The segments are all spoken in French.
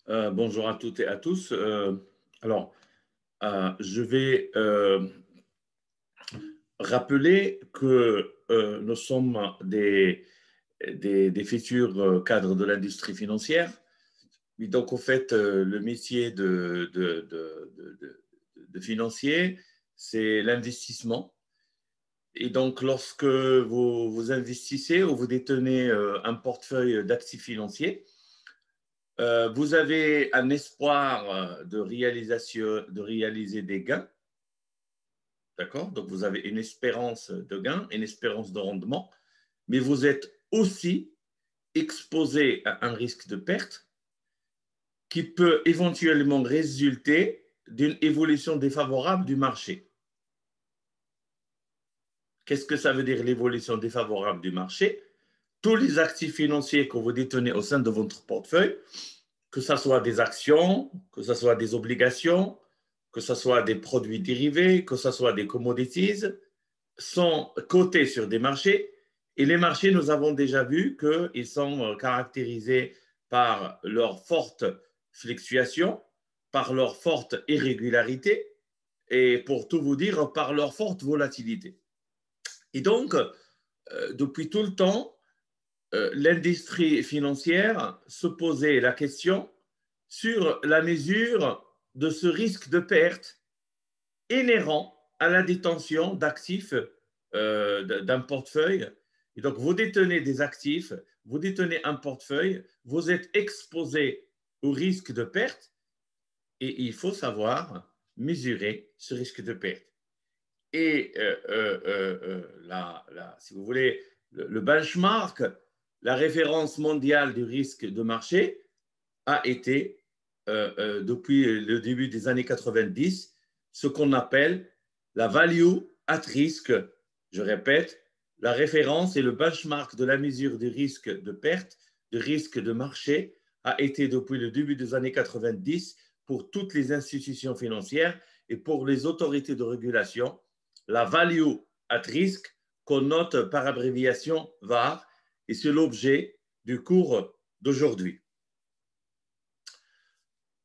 Bonjour à toutes et à tous. Je vais rappeler que nous sommes des futurs cadres de l'industrie financière. Et donc, au fait, le métier de financier, c'est l'investissement. Et donc, lorsque vous investissez ou vous détenez un portefeuille d'actifs financiers, vous avez un espoir de réaliser des gains, d'accord? Donc, vous avez une espérance de gain, une espérance de rendement, mais vous êtes aussi exposé à un risque de perte qui peut éventuellement résulter d'une évolution défavorable du marché. Qu'est-ce que ça veut dire l'évolution défavorable du marché? Tous les actifs financiers que vous détenez au sein de votre portefeuille, que ce soit des actions, que ce soit des obligations, que ce soit des produits dérivés, que ce soit des commodities, sont cotés sur des marchés. Et les marchés, nous avons déjà vu qu'ils sont caractérisés par leur forte fluctuation, par leur forte irrégularité et, pour tout vous dire, par leur forte volatilité. Et donc, depuis tout le temps, l'industrie financière se posait la question sur la mesure de ce risque de perte inhérent à la détention d'actifs d'un portefeuille. Et donc, vous détenez des actifs, vous détenez un portefeuille, vous êtes exposé au risque de perte et il faut savoir mesurer ce risque de perte. Et si vous voulez, le benchmark, la référence mondiale du risque de marché a été, depuis le début des années 90, ce qu'on appelle la value at risk. Je répète, la référence et le benchmark de la mesure du risque de perte, du risque de marché, a été depuis le début des années 90 pour toutes les institutions financières et pour les autorités de régulation, la value at risk qu'on note par abréviation VAR, et c'est l'objet du cours d'aujourd'hui.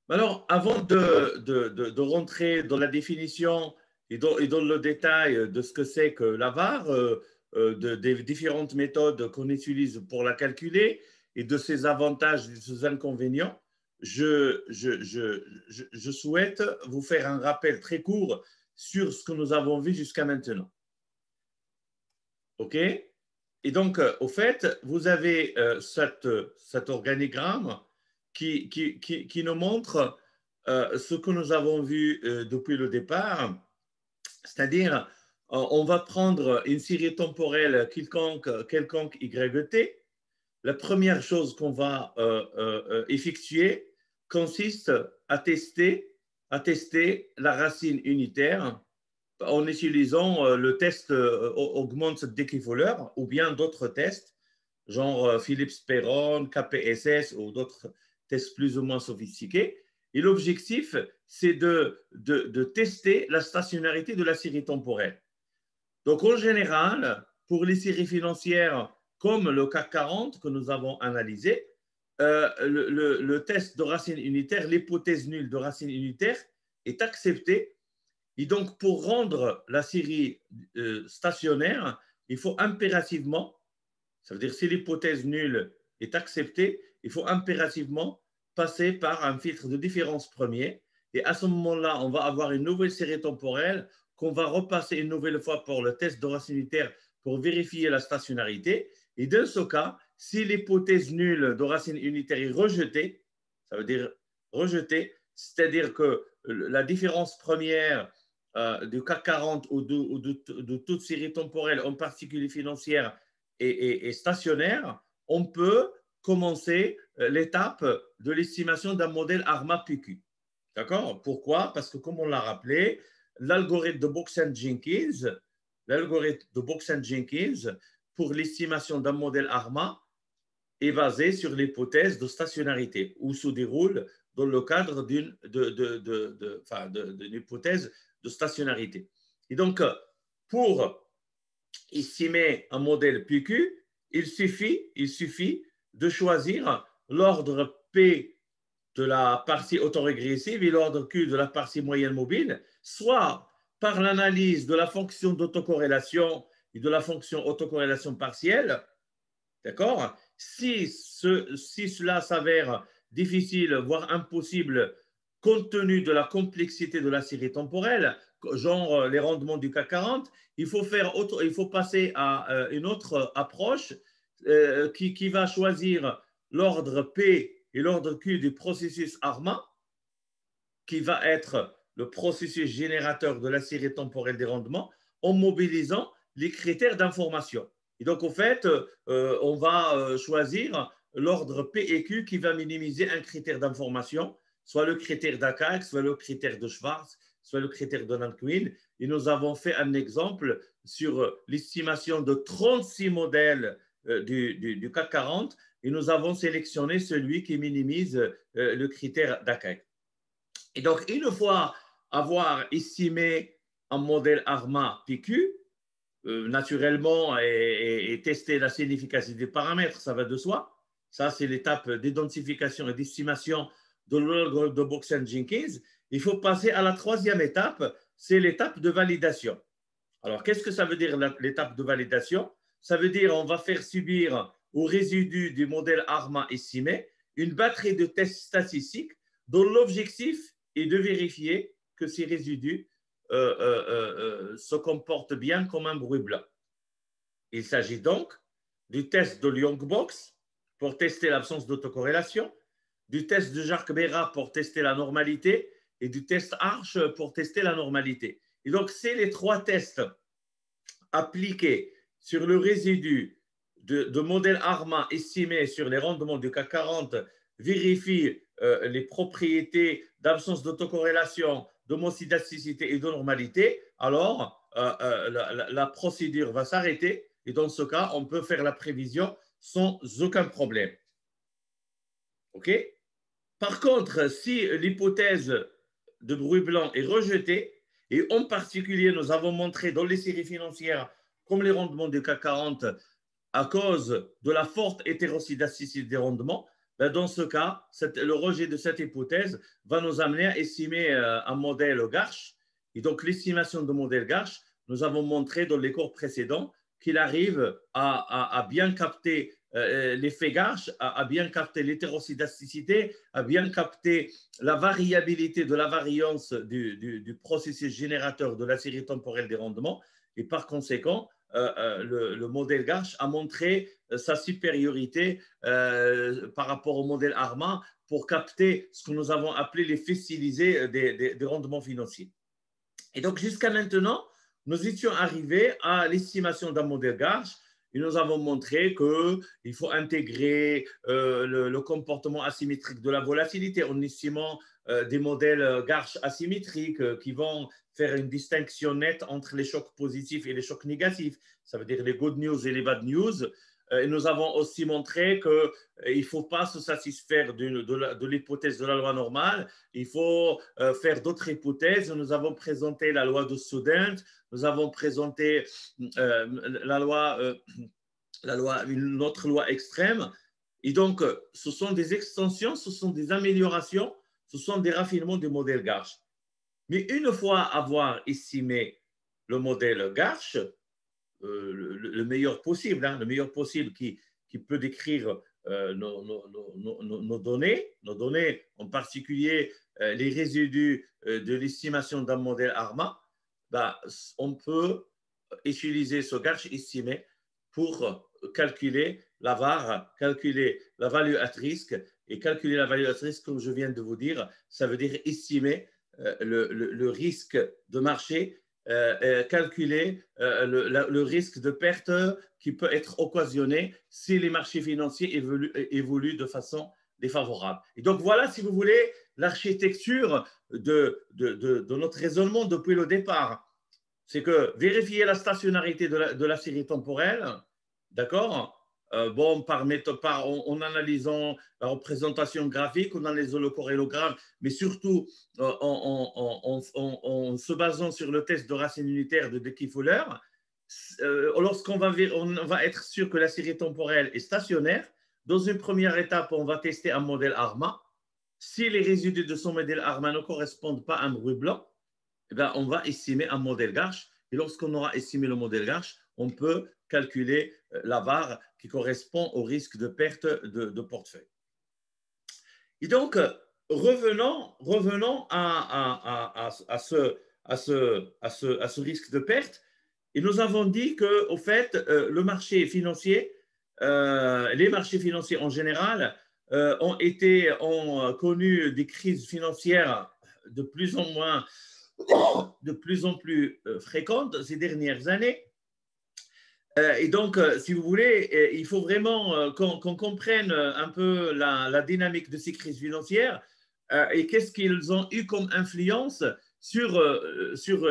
Alors, avant de rentrer dans la définition et dans le détail de ce que c'est que la VAR, des différentes méthodes qu'on utilise pour la calculer et de ses avantages et de ses inconvénients, je souhaite vous faire un rappel très court sur ce que nous avons vu jusqu'à maintenant. OK? Et donc, au fait, vous avez cet organigramme qui nous montre ce que nous avons vu depuis le départ, c'est-à-dire on va prendre une série temporelle quelconque YT. La première chose qu'on va effectuer consiste à tester la racine unitaire en utilisant le test Augmented Decay-Fowler ou bien d'autres tests, genre Phillips-Perron, KPSS ou d'autres tests plus ou moins sophistiqués. Et l'objectif, c'est de tester la stationnarité de la série temporelle. Donc, en général, pour les séries financières comme le CAC 40 que nous avons analysé, le test de racine unitaire, l'hypothèse nulle de racine unitaire est acceptée. Et donc, pour rendre la série stationnaire, il faut impérativement, ça veut dire si l'hypothèse nulle est acceptée, il faut impérativement passer par un filtre de différence premier. Et à ce moment-là, on va avoir une nouvelle série temporelle qu'on va repasser une nouvelle fois pour le test de racine unitaire pour vérifier la stationnarité. Et dans ce cas, si l'hypothèse nulle de racine unitaire est rejetée, ça veut dire rejetée, c'est-à-dire que la différence première du CAC 40 ou de toute série temporelle, en particulier financière, et stationnaire, on peut commencer l'étape de l'estimation d'un modèle ARMA-PQ. D'accord? Pourquoi? Parce que, comme on l'a rappelé, l'algorithme de Box-Jenkins, pour l'estimation d'un modèle ARMA est basé sur l'hypothèse de stationnarité ou se déroule dans le cadre d'une hypothèse de stationnarité. Et donc, pour estimer un modèle PQ, il suffit de choisir l'ordre P de la partie autorégressive et l'ordre Q de la partie moyenne mobile, soit par l'analyse de la fonction d'autocorrélation et de la fonction autocorrélation partielle, d'accord? Si cela s'avère difficile, voire impossible, compte tenu de la complexité de la série temporelle, genre les rendements du CAC 40, il faut passer à une autre approche qui va choisir l'ordre P et l'ordre Q du processus ARMA, qui va être le processus générateur de la série temporelle des rendements, en mobilisant les critères d'information. Et donc, en fait, on va choisir l'ordre P et Q qui va minimiser un critère d'information, soit le critère d'Akac, soit le critère de Schwarz, soit le critère de Nanquin. Et nous avons fait un exemple sur l'estimation de 36 modèles du CAC 40 et nous avons sélectionné celui qui minimise le critère d'Akac. Et donc, une fois avoir estimé un modèle ARMA PQ, naturellement, et tester la signification des paramètres, ça va de soi. Ça, c'est l'étape d'identification et d'estimation de l'algorithme de Box-Jenkins. Il faut passer à la troisième étape, c'est l'étape de validation. Alors, qu'est-ce que ça veut dire l'étape de validation? Ça veut dire qu'on va faire subir au résidu du modèle ARMA estimé une batterie de tests statistiques dont l'objectif est de vérifier que ces résidus se comportent bien comme un bruit blanc. Il s'agit donc du test de Young-Box pour tester l'absence d'autocorrélation, du test de Jacques-Béra pour tester la normalité et du test Arch pour tester la normalité. Et donc, c'est les trois tests appliqués sur le résidu de modèle ARMA estimé sur les rendements du CAC 40 vérifient les propriétés d'absence d'autocorrélation, d'homoscédasticité et de normalité, alors la procédure va s'arrêter et dans ce cas, on peut faire la prévision sans aucun problème. OK? Par contre, si l'hypothèse de bruit blanc est rejetée, et en particulier, nous avons montré dans les séries financières, comme les rendements du CAC 40, à cause de la forte hétéroscédasticité des rendements, ben dans ce cas, le rejet de cette hypothèse va nous amener à estimer un modèle Garch. Et donc, l'estimation de modèle Garch, nous avons montré dans les cours précédents qu'il arrive à bien capter l'effet Garch, à bien capter l'hétéroscédasticité, à bien capter la variabilité de la variance du processus générateur de la série temporelle des rendements. Et par conséquent, le modèle Garch a montré sa supériorité par rapport au modèle ARMA pour capter ce que nous avons appelé l'effet stylisé des rendements financiers. Et donc, jusqu'à maintenant, nous étions arrivés à l'estimation d'un modèle Garch et nous avons montré qu'il faut intégrer le comportement asymétrique de la volatilité en estimant des modèles Garch asymétriques qui vont faire une distinction nette entre les chocs positifs et les chocs négatifs. Ça veut dire les good news et les bad news. Et nous avons aussi montré qu'il ne faut pas se satisfaire de l'hypothèse de la loi normale, il faut faire d'autres hypothèses. Nous avons présenté la loi de Student, nous avons présenté une autre loi extrême. Et donc, ce sont des extensions, ce sont des améliorations, ce sont des raffinements du modèle Garch. Mais une fois avoir estimé le modèle Garch, le meilleur possible, le meilleur possible qui peut décrire nos données, en particulier les résidus de l'estimation d'un modèle ARMA, on peut utiliser ce Garch estimé pour calculer la VAR, calculer la value at risk. Et calculer la value at risk, comme je viens de vous dire, ça veut dire estimer le risque de marché, calculer le risque de perte qui peut être occasionné si les marchés financiers évoluent de façon défavorable. Et donc voilà, si vous voulez, l'architecture de notre raisonnement depuis le départ. C'est que vérifier la stationnarité de la série temporelle, d'accord, en analysant la représentation graphique, en analysant le corrélogramme, mais surtout en se basant sur le test de racine unitaire de Dickey-Fuller, lorsqu'on va être sûr que la série temporelle est stationnaire, dans une première étape, on va tester un modèle ARMA. Si les résidus de son modèle ARMA ne correspondent pas à un bruit blanc, eh bien, on va estimer un modèle Garch. Et lorsqu'on aura estimé le modèle Garch, on peut calculer la VAR qui correspond au risque de perte de portefeuille. Et donc, revenons à ce risque de perte. Et nous avons dit qu'au fait, le marché financier, les marchés financiers en général, ont connu des crises financières de plus en plus fréquentes ces dernières années. Et donc, si vous voulez, il faut vraiment qu'on comprenne un peu la dynamique de ces crises financières et qu'est-ce qu'ils ont eu comme influence sur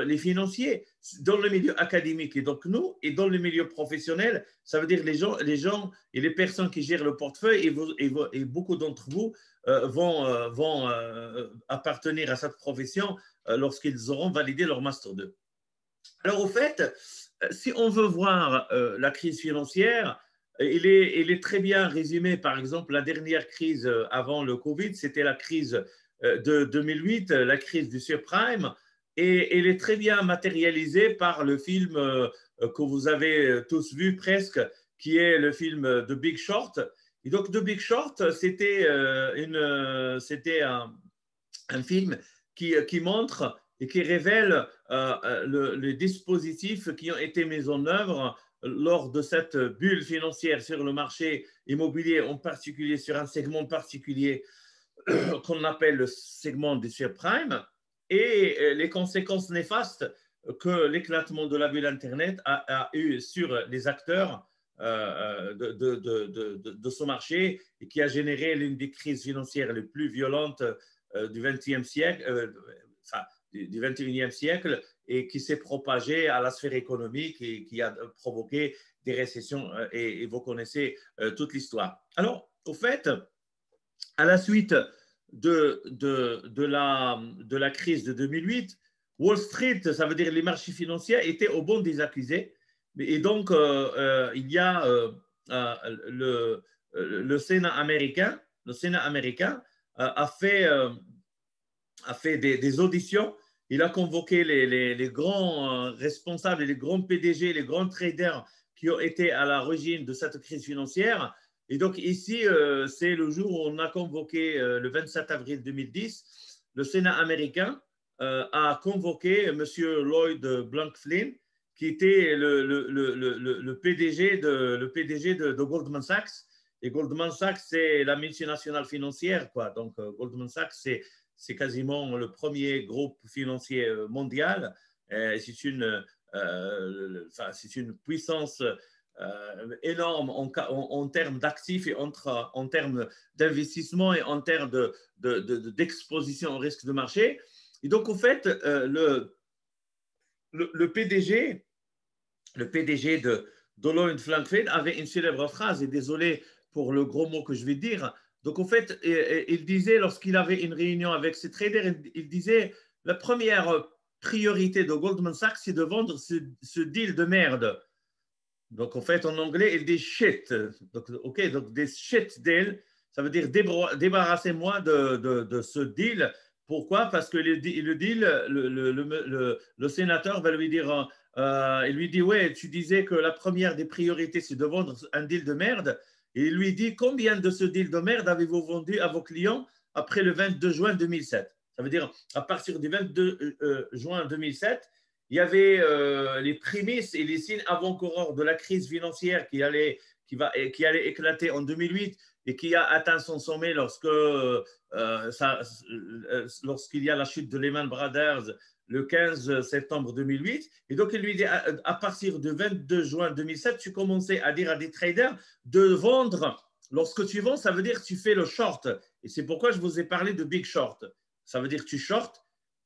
les financiers dans le milieu académique et donc nous, et dans le milieu professionnel. Ça veut dire les gens et les personnes qui gèrent le portefeuille et beaucoup d'entre vous vont appartenir à cette profession lorsqu'ils auront validé leur Master 2. Alors, au fait, si on veut voir la crise financière, il est très bien résumé. Par exemple, la dernière crise avant le Covid, c'était la crise de 2008, la crise du subprime, et elle est très bien matérialisée par le film que vous avez tous vu presque, qui est le film The Big Short. Et donc, The Big Short, c'était un film qui montre et qui révèle les dispositifs qui ont été mis en œuvre lors de cette bulle financière sur le marché immobilier, en particulier sur un segment particulier qu'on appelle le segment du subprime, et les conséquences néfastes que l'éclatement de la bulle Internet a eu sur les acteurs de ce marché et qui a généré l'une des crises financières les plus violentes du XXe siècle, du XXIe siècle, et qui s'est propagée à la sphère économique et qui a provoqué des récessions, et vous connaissez toute l'histoire. Alors, au fait, à la suite de la crise de 2008, Wall Street, ça veut dire les marchés financiers, étaient au banc des accusés. Et donc, il y a le Sénat américain a fait des auditions. Il a convoqué les grands responsables, les grands PDG, les grands traders qui ont été à l'origine de cette crise financière. Et donc ici, c'est le jour où on a convoqué, le 27 avril 2010, le Sénat américain a convoqué M. Lloyd Blankfein, qui était le PDG de Goldman Sachs. Et Goldman Sachs, c'est la multinationale financière, quoi. Donc Goldman Sachs, c'est quasiment le premier groupe financier mondial. C'est une puissance énorme en termes d'actifs et en termes d'investissement et en termes d'exposition au risque de marché. Et donc, au fait, le PDG de Lloyd Blankfein avait une célèbre phrase, et désolé pour le gros mot que je vais dire. Donc, en fait, il disait, lorsqu'il avait une réunion avec ses traders, il disait la première priorité de Goldman Sachs, c'est de vendre ce deal de merde. Donc, en fait, en anglais, il dit shit. Donc, OK, donc des shit deals, ça veut dire débarrassez-moi de ce deal. Pourquoi? Parce que le deal, le sénateur va lui dire, il lui dit, ouais, tu disais que la première des priorités, c'est de vendre un deal de merde. Et il lui dit, combien de ce deal de merde avez-vous vendu à vos clients après le 22 juin 2007? Ça veut dire, à partir du 22 juin 2007, il y avait les prémices et les signes avant-coureurs de la crise financière qui allait éclater en 2008 et qui a atteint son sommet lorsqu'il y a la chute de Lehman Brothers le 15 septembre 2008. Et donc, il lui dit, à partir du 22 juin 2007, tu commençais à dire à des traders de vendre. Lorsque tu vends, ça veut dire que tu fais le short. Et c'est pourquoi je vous ai parlé de big short. Ça veut dire que tu short,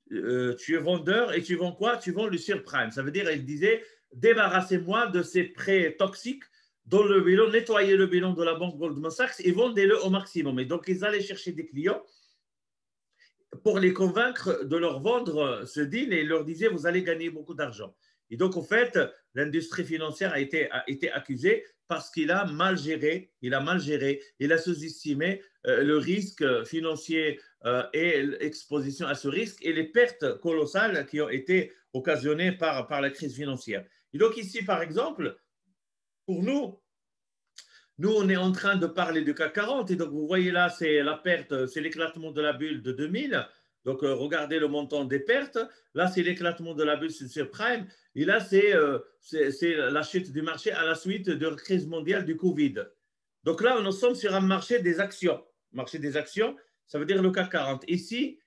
tu es vendeur et tu vends quoi? Tu vends le subprime. Ça veut dire, il disait, débarrassez-moi de ces prêts toxiques dans le bilan, nettoyez le bilan de la banque Goldman Sachs et vendez-le au maximum. Et donc, ils allaient chercher des clients pour les convaincre de leur vendre ce deal, et ils leur disaient, vous allez gagner beaucoup d'argent. Et donc, en fait, l'industrie financière a été accusée parce qu'il a mal géré, il a sous-estimé le risque financier et l'exposition à ce risque et les pertes colossales qui ont été occasionnées par la crise financière. Et donc ici, par exemple, pour nous, on est en train de parler du CAC 40 et donc vous voyez là, c'est la perte, c'est l'éclatement de la bulle de 2000. Donc regardez le montant des pertes. Là, c'est l'éclatement de la bulle sur Prime. Et là, c'est la chute du marché à la suite de la crise mondiale du Covid. Donc là, nous sommes sur un marché des actions. Marché des actions, ça veut dire le CAC 40. Ici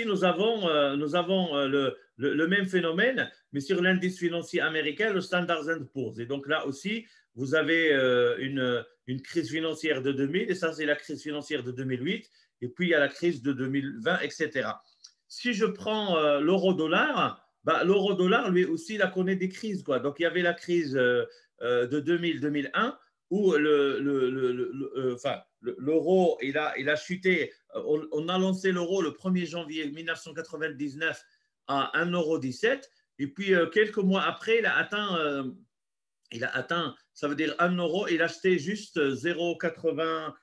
nous avons le même phénomène, mais sur l'indice financier américain, le Standard & Poor's. Et donc là aussi, vous avez une crise financière de 2000, et ça, c'est la crise financière de 2008, et puis il y a la crise de 2020, etc. Si je prends l'euro-dollar, l'euro-dollar, lui aussi, il a connu des crises, quoi. Donc, il y avait la crise de 2000-2001 où l'euro, il a chuté. On a lancé l'euro le 1er janvier 1999 à 1,17 €. Et puis, quelques mois après, il a atteint, ça veut dire 1 euro, il achetait juste 0,80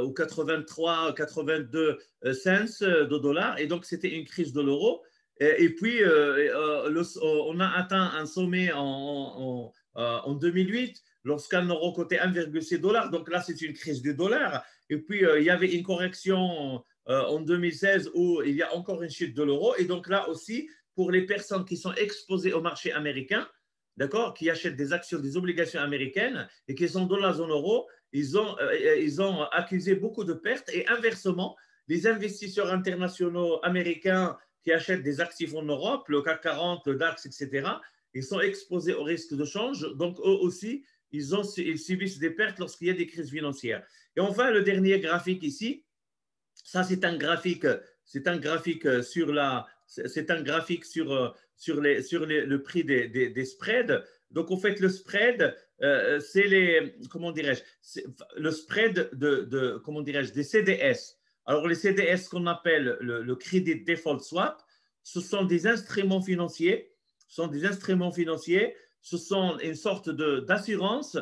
ou 83, 82 cents de dollars. Et donc, c'était une crise de l'euro. Et puis, on a atteint un sommet en 2008 lorsqu'un euro cotait 1,6 $. Donc là, c'est une crise du dollar. Et puis, il y avait une correction en 2016 où il y a encore une chute de l'euro. Et donc là aussi, pour les personnes qui sont exposées au marché américain, d'accord, qui achètent des actions, des obligations américaines et qui sont dans la zone euro, ils ont accusé beaucoup de pertes. Et inversement, les investisseurs internationaux américains qui achètent des actifs en Europe, le CAC 40, le DAX, etc., ils sont exposés au risque de change. Donc, eux aussi, ils subissent des pertes lorsqu'il y a des crises financières. Et enfin, le dernier graphique ici, ça, c'est un graphique sur le prix des spreads. Donc, en fait, le spread, c'est comment dirais-je, le spread comment dirais-je, des CDS. Alors, les CDS qu'on appelle le Credit Default Swap, ce sont des instruments financiers, ce sont une sorte d'assurance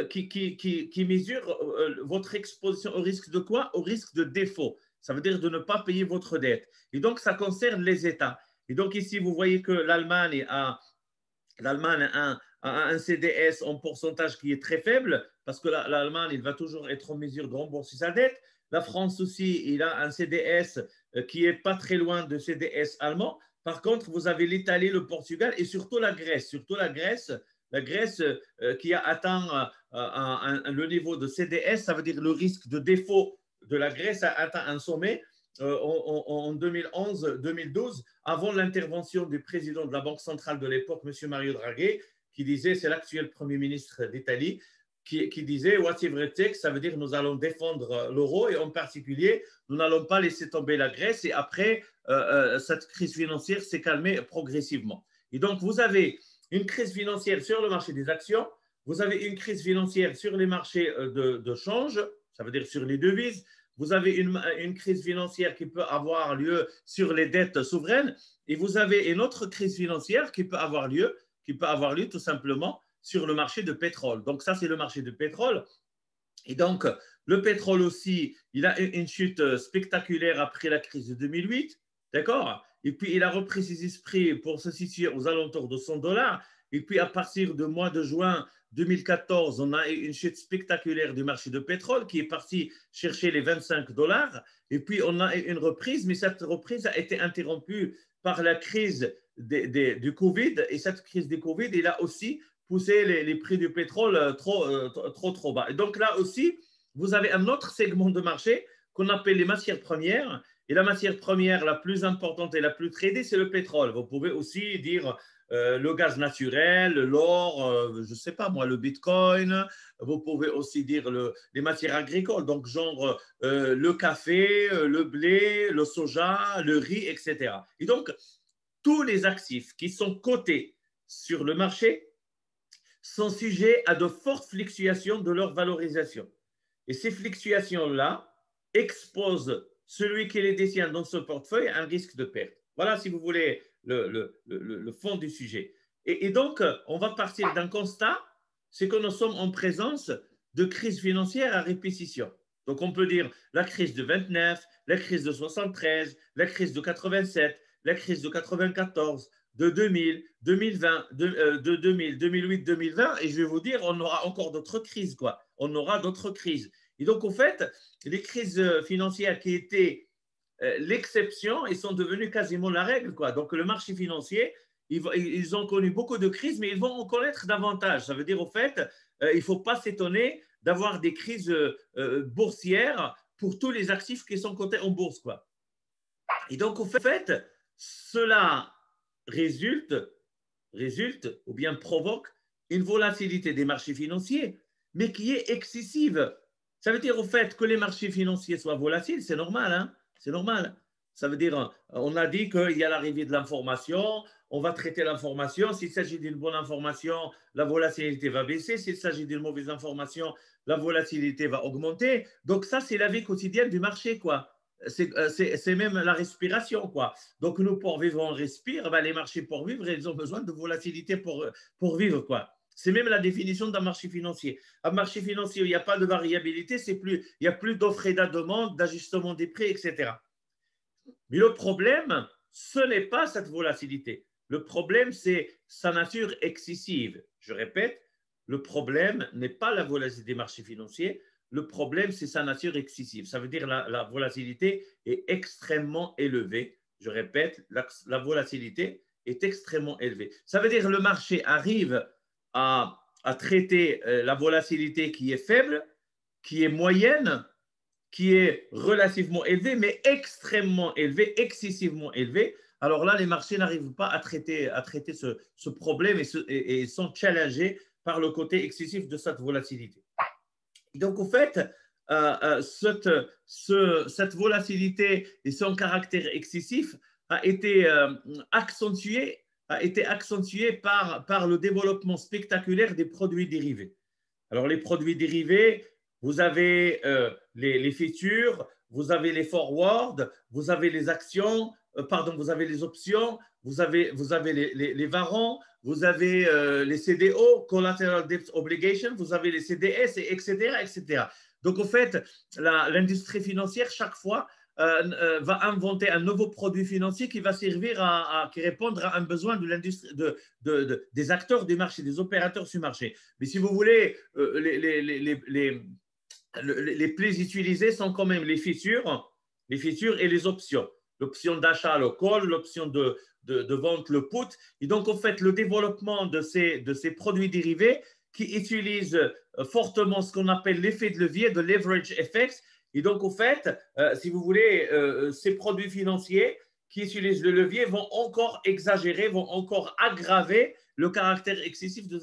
qui mesure votre exposition au risque de quoi? Au risque de défaut. Ça veut dire de ne pas payer votre dette. Et donc, ça concerne les États. Et donc, ici, vous voyez que l'Allemagne a un CDS en pourcentage qui est très faible parce que l'Allemagne, il va toujours être en mesure de rembourser sa dette. La France aussi, il a un CDS qui n'est pas très loin de CDS allemand. Par contre, vous avez l'Italie, le Portugal et surtout la Grèce. La Grèce qui a atteint le niveau de CDS, ça veut dire le risque de défaut de la Grèce a atteint un sommet en 2011-2012, avant l'intervention du président de la Banque centrale de l'époque, M. Mario Draghi, qui disait, c'est l'actuel Premier ministre d'Italie, qui disait whatever it takes, ça veut dire nous allons défendre l'euro et en particulier, nous n'allons pas laisser tomber la Grèce et après, cette crise financière s'est calmée progressivement. Et donc, vous avez une crise financière sur le marché des actions, vous avez une crise financière sur les marchés de change, ça veut dire sur les devises, vous avez une crise financière qui peut avoir lieu sur les dettes souveraines et vous avez une autre crise financière qui peut avoir lieu tout simplement sur le marché de pétrole. Donc ça, c'est le marché de pétrole. Et donc, le pétrole aussi, il a une chute spectaculaire après la crise de 2008, d'accord? Et puis, il a repris ses esprits pour se situer aux alentours de 100 $. Et puis, à partir du mois de juin 2014, on a eu une chute spectaculaire du marché de pétrole qui est parti chercher les 25 $. Et puis, on a eu une reprise, mais cette reprise a été interrompue par la crise du Covid. Et cette crise du Covid, il a aussi poussé les prix du pétrole trop bas. Et donc là aussi, vous avez un autre segment de marché qu'on appelle les matières premières. Et la matière première la plus importante et la plus tradée, c'est le pétrole. Vous pouvez aussi dire le gaz naturel, l'or, je ne sais pas moi, le bitcoin. Vous pouvez aussi dire les matières agricoles, donc genre le café, le blé, le soja, le riz, etc. Et donc, tous les actifs qui sont cotés sur le marché sont sujets à de fortes fluctuations de leur valorisation. Et ces fluctuations-là exposent celui qui les détient dans ce portefeuille à un risque de perte. Voilà, si vous voulez, le fond du sujet. Et donc, on va partir d'un constat c'est que nous sommes en présence de crises financières à répétition. Donc, on peut dire la crise de 29, la crise de 73, la crise de 87, la crise de 94, de 2000, 2020, de 2000, 2008, 2020, et je vais vous dire, on aura encore d'autres crises, quoi. On aura d'autres crises. Et donc, en fait, les crises financières qui étaient l'exception, ils sont devenus quasiment la règle, quoi. Donc, le marché financier, ils ont connu beaucoup de crises, mais ils vont en connaître davantage. Ça veut dire, au fait, il ne faut pas s'étonner d'avoir des crises boursières pour tous les actifs qui sont cotés en bourse, quoi. Et donc, au fait, cela résulte ou bien provoque une volatilité des marchés financiers, mais qui est excessive. Ça veut dire, au fait, que les marchés financiers soient volatiles, c'est normal, hein? C'est normal. Ça veut dire, on a dit qu'il y a l'arrivée de l'information, on va traiter l'information. S'il s'agit d'une bonne information, la volatilité va baisser. S'il s'agit d'une mauvaise information, la volatilité va augmenter. Donc ça, c'est la vie quotidienne du marché, quoi. C'est même la respiration, quoi. Donc nous, pour vivre, on respire. Ben, les marchés, pour vivre, ils ont besoin de volatilité pour vivre, quoi. C'est même la définition d'un marché financier. Un marché financier où il n'y a pas de variabilité, il n'y a plus d'offre et de demande, d'ajustement des prix, etc. Mais le problème, ce n'est pas cette volatilité. Le problème, c'est sa nature excessive. Je répète, le problème n'est pas la volatilité des marchés financiers. Le problème, c'est sa nature excessive. Ça veut dire la volatilité est extrêmement élevée. Je répète, la volatilité est extrêmement élevée. Ça veut dire que le marché arrive à traiter la volatilité qui est faible, qui est moyenne, qui est relativement élevée, mais extrêmement élevée, excessivement élevée. Alors là, les marchés n'arrivent pas à traiter ce problème et sont challengés par le côté excessif de cette volatilité. Donc, au fait, cette volatilité et son caractère excessif a été accentué par le développement spectaculaire des produits dérivés. Alors, les produits dérivés, vous avez les futurs, vous avez les forwards, vous avez les actions, vous avez les options, vous avez les varants, vous avez les CDO, Collateral Debt Obligation, vous avez les CDS, etc., etc. Donc, en fait, l'industrie financière, chaque fois, va inventer un nouveau produit financier qui va servir qui répondre à un besoin de l'industrie, des acteurs du marché, des opérateurs sur le marché. Mais si vous voulez, les plus utilisés sont quand même les futurs et les options. L'option d'achat, le call, l'option de vente, le put. Et donc, en fait, le développement de ces produits dérivés qui utilisent fortement ce qu'on appelle l'effet de levier, de leverage effects. Et donc, au fait, si vous voulez, ces produits financiers qui utilisent le levier vont encore exagérer, vont encore aggraver le caractère excessif de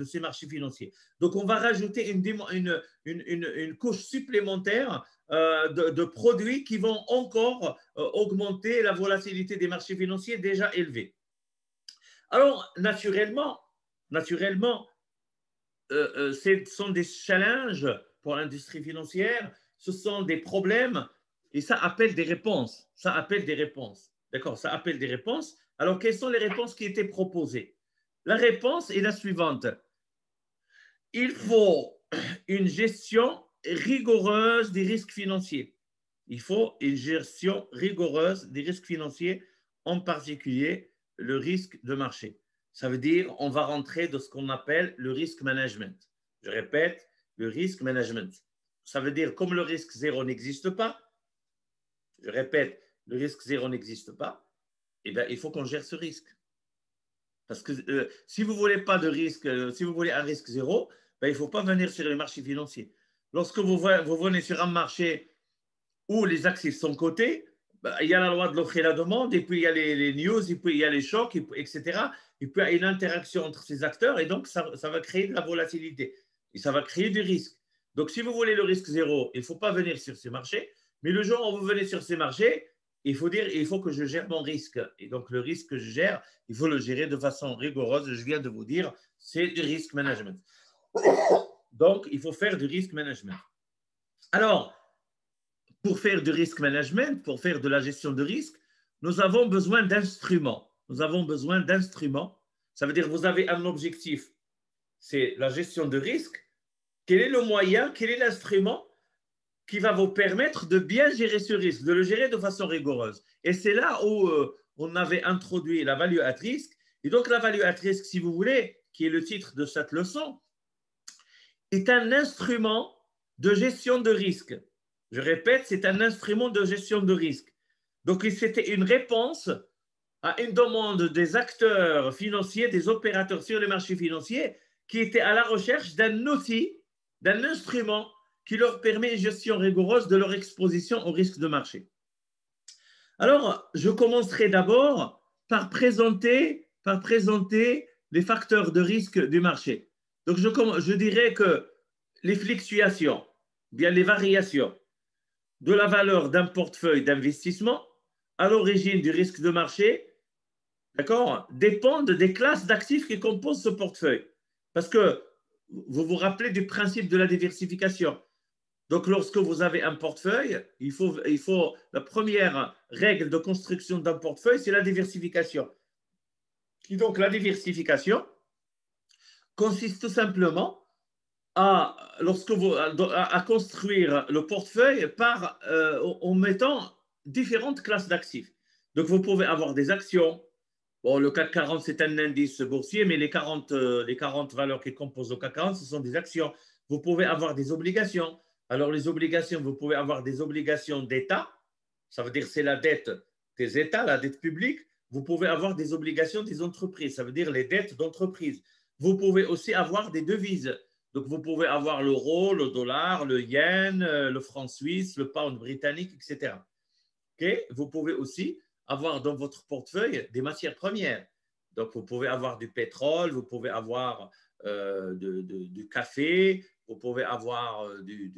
ces marchés financiers. Donc, on va rajouter une couche supplémentaire de produits qui vont encore augmenter la volatilité des marchés financiers déjà élevés. Alors, naturellement, ce sont des challenges pour l'industrie financière, ce sont des problèmes et ça appelle des réponses. D'accord, ça appelle des réponses. Alors, quelles sont les réponses qui étaient proposées? La réponse est la suivante. Il faut une gestion rigoureuse des risques financiers. Il faut une gestion rigoureuse des risques financiers, en particulier le risque de marché. Ça veut dire on va rentrer dans ce qu'on appelle le risk management. Je répète, le risk management. Ça veut dire comme le risque zéro n'existe pas, je répète, le risque zéro n'existe pas, eh bien, il faut qu'on gère ce risque. Parce que si vous ne voulez pas de risque, si vous voulez un risque zéro, ben, il ne faut pas venir sur les marchés financiers. Lorsque vous venez sur un marché où les actifs sont cotés, ben, il y a la loi de l'offre et la demande, et puis il y a les news, et puis il y a les chocs, etc. Et puis il y a une interaction entre ces acteurs, et donc ça va créer de la volatilité. Et ça va créer du risque. Donc si vous voulez le risque zéro, il ne faut pas venir sur ces marchés. Mais le jour où vous venez sur ces marchés, il faut que je gère mon risque. Et donc, le risque que je gère, il faut le gérer de façon rigoureuse. Je viens de vous dire, c'est du risk management. Donc, il faut faire du risk management. Alors, pour faire du risk management, pour faire de la gestion de risque, nous avons besoin d'instruments. Ça veut dire que vous avez un objectif. c'est la gestion de risque. Quel est le moyen, quel est l'instrument qui va vous permettre de bien gérer ce risque, de le gérer de façon rigoureuse. Et c'est là où on avait introduit la value at risk. Et donc, la value at risk, si vous voulez, qui est le titre de cette leçon, est un instrument de gestion de risque. Je répète, c'est un instrument de gestion de risque. Donc, c'était une réponse à une demande des acteurs financiers, des opérateurs sur les marchés financiers, qui étaient à la recherche d'un outil, d'un instrument qui leur permet une gestion rigoureuse de leur exposition au risque de marché. Alors, je commencerai d'abord par présenter les facteurs de risque du marché. Donc, je dirais que les fluctuations, bien les variations de la valeur d'un portefeuille d'investissement à l'origine du risque de marché, d'accord, dépendent des classes d'actifs qui composent ce portefeuille. Parce que vous vous rappelez du principe de la diversification. Donc, lorsque vous avez un portefeuille, la première règle de construction d'un portefeuille, c'est la diversification. Et donc, la diversification consiste tout simplement à construire le portefeuille en mettant différentes classes d'actifs. Donc, vous pouvez avoir des actions. Bon, le CAC 40, c'est un indice boursier, mais les 40 valeurs qui composent le CAC 40, ce sont des actions. Vous pouvez avoir des obligations. Alors, les obligations, vous pouvez avoir des obligations d'État. Ça veut dire que c'est la dette des États, la dette publique. Vous pouvez avoir des obligations des entreprises. Ça veut dire les dettes d'entreprise. Vous pouvez aussi avoir des devises. Donc, vous pouvez avoir l'euro, le dollar, le yen, le franc suisse, le pound britannique, etc. Okay? Vous pouvez aussi avoir dans votre portefeuille des matières premières. Donc, vous pouvez avoir du pétrole, vous pouvez avoir du café, vous pouvez avoir du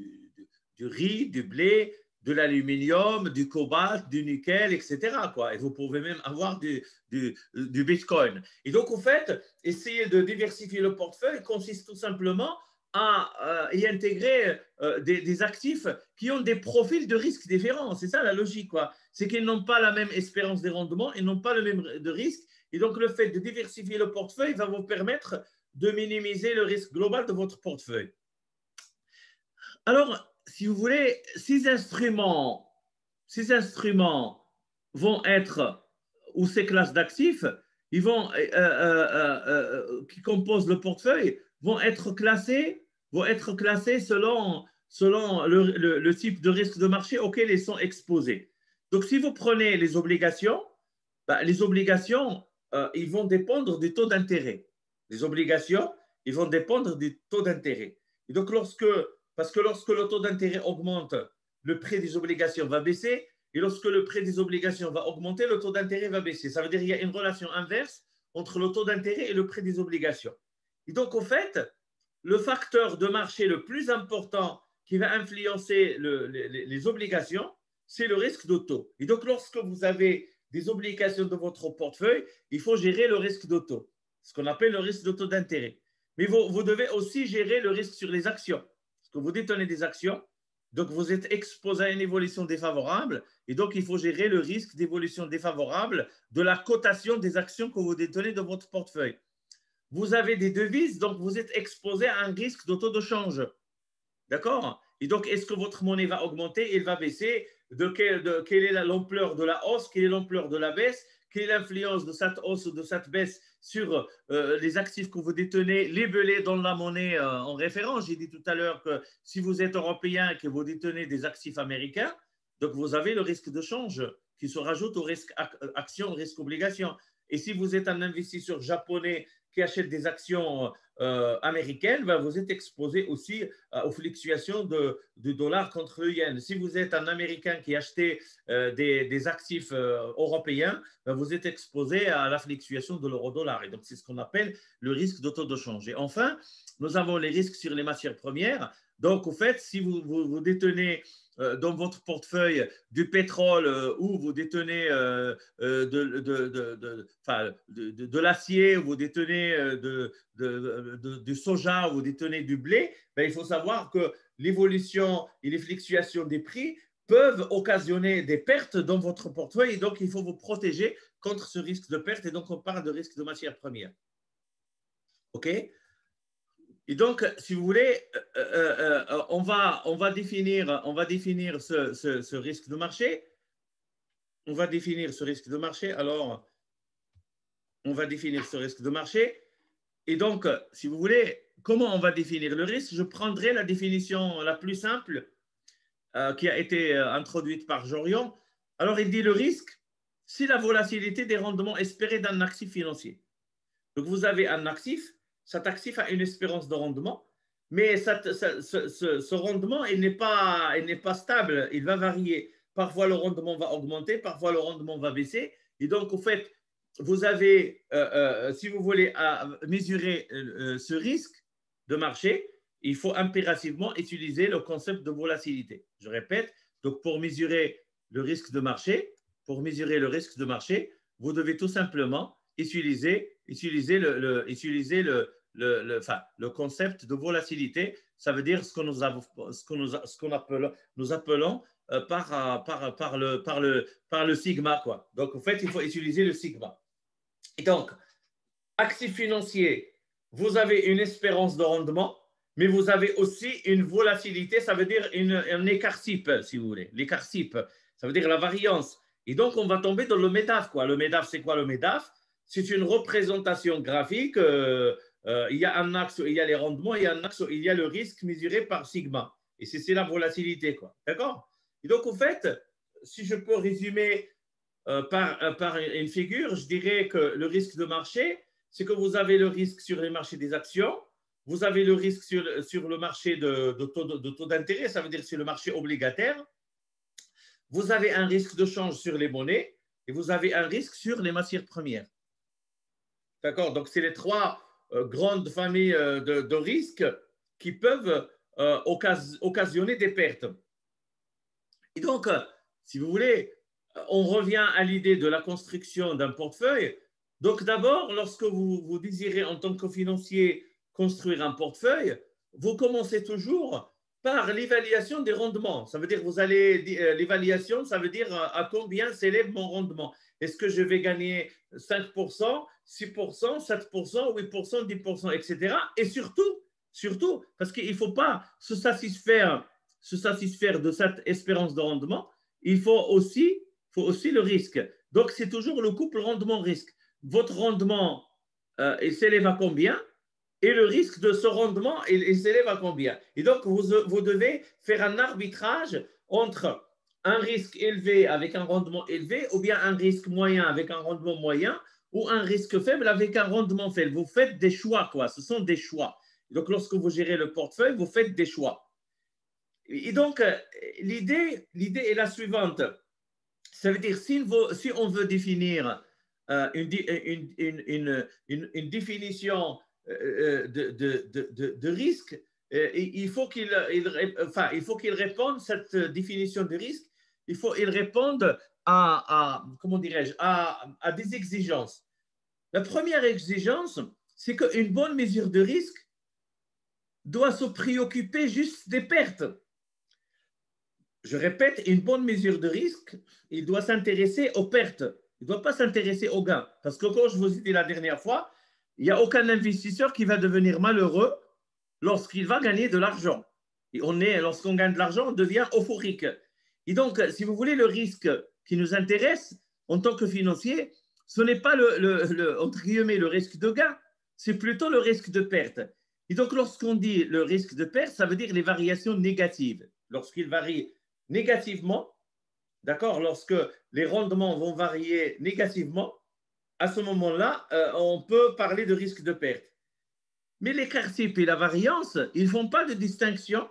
riz, du blé, de l'aluminium, du cobalt, du nickel, etc. Quoi. Et vous pouvez même avoir du bitcoin. Et donc, en fait, essayer de diversifier le portefeuille consiste tout simplement à y intégrer des actifs qui ont des profils de risque différents. C'est ça la logique, quoi. C'est qu'ils n'ont pas la même espérance de rendement, ils n'ont pas le même de risque. Et donc, le fait de diversifier le portefeuille va vous permettre de minimiser le risque global de votre portefeuille. Alors, si vous voulez, ces instruments vont être, ou ces classes d'actifs, qui composent le portefeuille, vont être classés selon le type de risque de marché auquel ils sont exposés. Donc, si vous prenez les obligations, ils vont dépendre du taux d'intérêt. Les obligations, ils vont dépendre du taux d'intérêt. Et donc, parce que lorsque le taux d'intérêt augmente, le prix des obligations va baisser, et lorsque le prix des obligations va augmenter, le taux d'intérêt va baisser. Ça veut dire qu'il y a une relation inverse entre le taux d'intérêt et le prix des obligations. Et donc, en fait, le facteur de marché le plus important qui va influencer les obligations, c'est le risque de taux. Et donc, lorsque vous avez des obligations de votre portefeuille, il faut gérer le risque de taux, ce qu'on appelle le risque de taux d'intérêt. Mais vous devez aussi gérer le risque sur les actions. Parce que vous détenez des actions, donc vous êtes exposé à une évolution défavorable, et donc il faut gérer le risque d'évolution défavorable de la cotation des actions que vous détenez dans votre portefeuille. Vous avez des devises, donc vous êtes exposé à un risque de taux de change. D'accord? Et donc, est-ce que votre monnaie va augmenter, elle va baisser? Quelle est l'ampleur de la hausse? Quelle est l'ampleur de la baisse? Quelle est l'influence de cette hausse ou de cette baisse sur les actifs que vous détenez labellés dans la monnaie en référence? J'ai dit tout à l'heure que si vous êtes européen et que vous détenez des actifs américains, donc vous avez le risque de change qui se rajoute au risque action, au risque obligation. Et si vous êtes un investisseur japonais qui achète des actions américaines, ben vous êtes exposé aussi aux fluctuations du dollar contre le yen. Si vous êtes un Américain qui achetait des actifs européens, ben vous êtes exposé à la fluctuation de l'euro-dollar. Et donc, c'est ce qu'on appelle le risque de taux de change. Et enfin, nous avons les risques sur les matières premières. Donc, en fait, si vous détenez dans votre portefeuille du pétrole ou vous détenez de l'acier, vous détenez du soja, vous détenez du blé, ben, il faut savoir que l'évolution et les fluctuations des prix peuvent occasionner des pertes dans votre portefeuille et donc il faut vous protéger contre ce risque de perte et donc on parle de risque de matières premières. OK? Et donc, si vous voulez, on va définir ce risque de marché. On va définir ce risque de marché. Alors, on va définir ce risque de marché. Et donc, si vous voulez, comment on va définir le risque? Je prendrai la définition la plus simple qui a été introduite par Jorion. Alors, il dit le risque, c'est la volatilité des rendements espérés d'un actif financier. Donc, vous avez un actif, cet actif a une espérance de rendement, mais ce rendement, il n'est pas stable, il va varier. Parfois, le rendement va augmenter, parfois, le rendement va baisser. Et donc, au fait, vous avez, si vous voulez mesurer ce risque de marché, il faut impérativement utiliser le concept de volatilité. Je répète, donc pour mesurer le risque de marché, vous devez tout simplement utiliser le concept de volatilité. Ça veut dire ce que nous appelons par le sigma, quoi. Donc, en fait, il faut utiliser le sigma. Et donc, actif financier, vous avez une espérance de rendement, mais vous avez aussi une volatilité, ça veut dire un écart type, si vous voulez. L'écart type, ça veut dire la variance. Et donc, on va tomber dans le MEDAF, quoi. Le MEDAF, c'est quoi le MEDAF? C'est une représentation graphique. Il y a un axe où il y a les rendements, il y a un axe où il y a le risque mesuré par sigma. Et c'est la volatilité, quoi. D'accord? Et donc, en fait, si je peux résumer par une figure, je dirais que le risque de marché, c'est que vous avez le risque sur les marchés des actions, vous avez le risque sur le marché de taux d'intérêt, ça veut dire sur le marché obligataire, vous avez un risque de change sur les monnaies et vous avez un risque sur les matières premières. D'accord? Donc, c'est les trois grandes familles de risques qui peuvent occasionner des pertes. Et donc, si vous voulez, on revient à l'idée de la construction d'un portefeuille. Donc, d'abord, lorsque vous désirez en tant que financier construire un portefeuille, vous commencez toujours par l'évaluation des rendements. Ça veut dire l'évaluation, ça veut dire à combien s'élève mon rendement. Est-ce que je vais gagner 5%, 6%, 7%, 8%, 10%, etc. Et surtout, parce qu'il ne faut pas se satisfaire de cette espérance de rendement, il faut aussi le risque. Donc, c'est toujours le couple rendement-risque. Votre rendement, il s'élève à combien? Et le risque de ce rendement, il s'élève à combien? Et donc, vous devez faire un arbitrage entre un risque élevé avec un rendement élevé ou bien un risque moyen avec un rendement moyen ou un risque faible avec un rendement faible. Vous faites des choix, quoi. Ce sont des choix. Donc, lorsque vous gérez le portefeuille, vous faites des choix. Et donc, l'idée est la suivante. Ça veut dire, si on veut définir une définition de risque, il faut qu'il réponde, cette définition de risque, il faut qu'il réponde comment dirais-je, à des exigences. La première exigence, c'est qu'une bonne mesure de risque doit se préoccuper juste des pertes. Je répète, une bonne mesure de risque, il doit s'intéresser aux pertes. Il ne doit pas s'intéresser aux gains. Parce que, comme je vous ai dit la dernière fois, il n'y a aucun investisseur qui va devenir malheureux lorsqu'il va gagner de l'argent. Lorsqu'on gagne de l'argent, on devient euphorique. Et donc, si vous voulez, le risque qui nous intéresse en tant que financier, ce n'est pas entre guillemets, le risque de gain, c'est plutôt le risque de perte. Et donc, lorsqu'on dit le risque de perte, ça veut dire les variations négatives. Lorsqu'il varie négativement, d'accord, lorsque les rendements vont varier négativement, à ce moment-là, on peut parler de risque de perte. Mais l'écart type et la variance, ils ne font pas de distinction.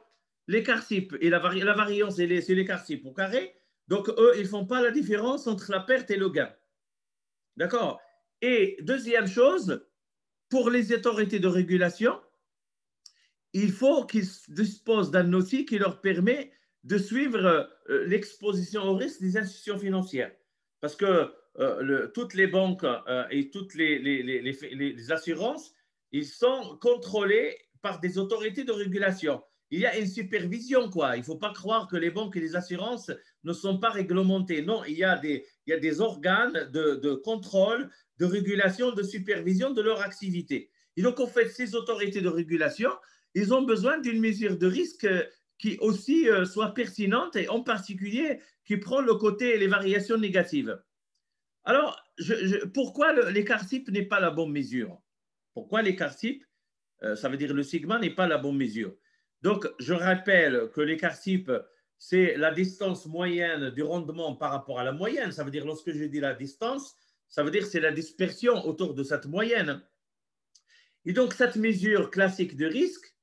L'écart type et la variance, c'est l'écart type au carré. Donc, eux, ils ne font pas la différence entre la perte et le gain. D'accord? Et deuxième chose, pour les autorités de régulation, il faut qu'ils disposent d'un outil qui leur permet de suivre l'exposition au risque des institutions financières. Parce que toutes les banques et toutes les assurances, ils sont contrôlés par des autorités de régulation. Il y a une supervision, quoi. Il ne faut pas croire que les banques et les assurances ne sont pas réglementées. Non, il y a des organes de contrôle, de régulation, de supervision de leur activité. Et donc, en fait, ces autorités de régulation, ils ont besoin d'une mesure de risque qui aussi soit pertinente et en particulier qui prend le côté les variations négatives. Alors, pourquoi l'écart type n'est pas la bonne mesure? Pourquoi l'écart type, ça veut dire le sigma, n'est pas la bonne mesure? Donc, je rappelle que l'écart type, c'est la distance moyenne du rendement par rapport à la moyenne. Ça veut dire, lorsque je dis la distance, ça veut dire c'est la dispersion autour de cette moyenne. Et donc, cette mesure classique de risque,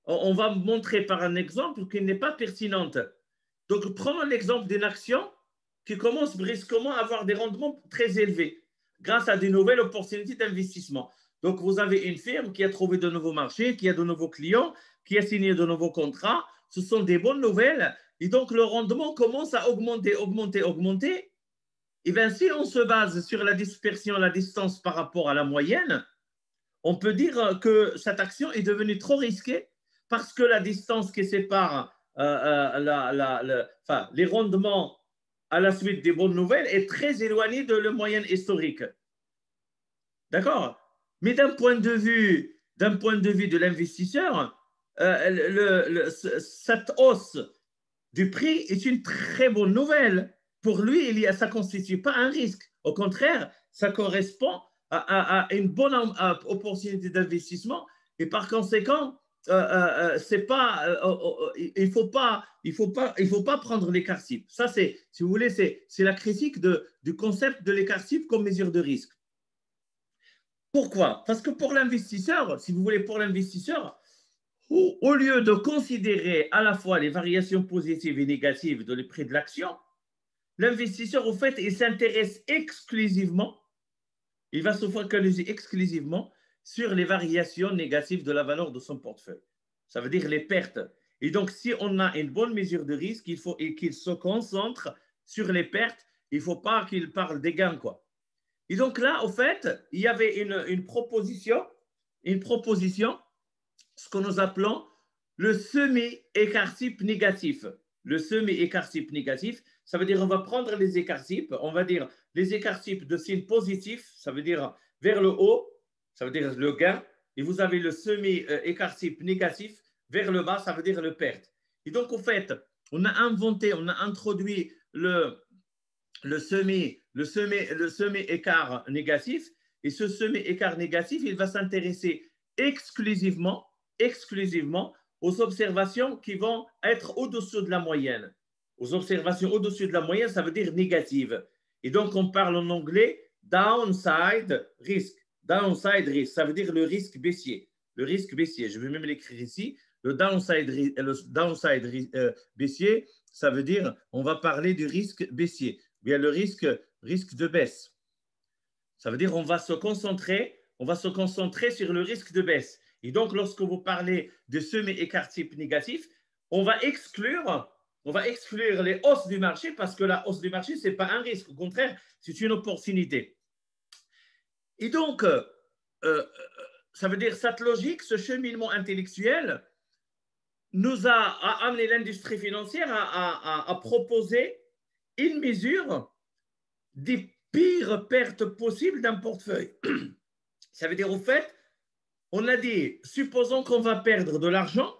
on va montrer par un exemple qui n'est pas pertinente. Donc, prenons l'exemple d'une action qui commence brusquement à avoir des rendements très élevés grâce à de nouvelles opportunités d'investissement. Donc, vous avez une firme qui a trouvé de nouveaux marchés, qui a de nouveaux clients, qui a signé de nouveaux contrats. Ce sont des bonnes nouvelles. Et donc, le rendement commence à augmenter, augmenter, augmenter. Et bien, si on se base sur la dispersion, la distance par rapport à la moyenne, on peut dire que cette action est devenue trop risquée parce que la distance qui sépare les rendements à la suite des bonnes nouvelles est très éloignée de la moyenne historique. D'accord? Mais d'un point de vue de l'investisseur, cette hausse du prix est une très bonne nouvelle. Pour lui, ça ne constitue pas un risque. Au contraire, ça correspond à une bonne opportunité d'investissement et par conséquent, c'est pas, il faut pas prendre l'écart type. Ça, c'est, si vous voulez, c'est la critique du concept de l'écart type comme mesure de risque. Pourquoi? Parce que pour l'investisseur, si vous voulez, pour l'investisseur, au lieu de considérer à la fois les variations positives et négatives de les prix de l'action, l'investisseur, au fait, il s'intéresse exclusivement, il va se focaliser exclusivement sur les variations négatives de la valeur de son portefeuille. Ça veut dire les pertes. Et donc, si on a une bonne mesure de risque, il faut qu'il se concentre sur les pertes. Il ne faut pas qu'il parle des gains, quoi. Et donc là, au fait, il y avait une proposition, ce que nous appelons le semi-écart type négatif. Le semi-écart type négatif, ça veut dire on va prendre les écarts types, on va dire les écarts types de signe positif, ça veut dire vers le haut, ça veut dire le gain, et vous avez le semi-écart type négatif vers le bas, ça veut dire le perte. Et donc, au fait, on a introduit le semi-écart négatif, et ce semi-écart négatif, il va s'intéresser exclusivement aux observations qui vont être au-dessus de la moyenne. Aux observations au-dessus de la moyenne, ça veut dire négative. Et donc, on parle en anglais downside risk. Downside risk, ça veut dire le risque baissier. Le risque baissier, je vais même l'écrire ici. Le downside baissier, ça veut dire, on va parler du risque baissier. Bien, le risque de baisse. Ça veut dire on va se concentrer sur le risque de baisse. Et donc, lorsque vous parlez de semi-écart type négatif, on va exclure les hausses du marché parce que la hausse du marché, ce n'est pas un risque. Au contraire, c'est une opportunité. Et donc, ça veut dire cette logique, ce cheminement intellectuel nous a amené l'industrie financière à proposer une mesure des pires pertes possibles d'un portefeuille. Ça veut dire, au fait, on a dit, supposons qu'on va perdre de l'argent,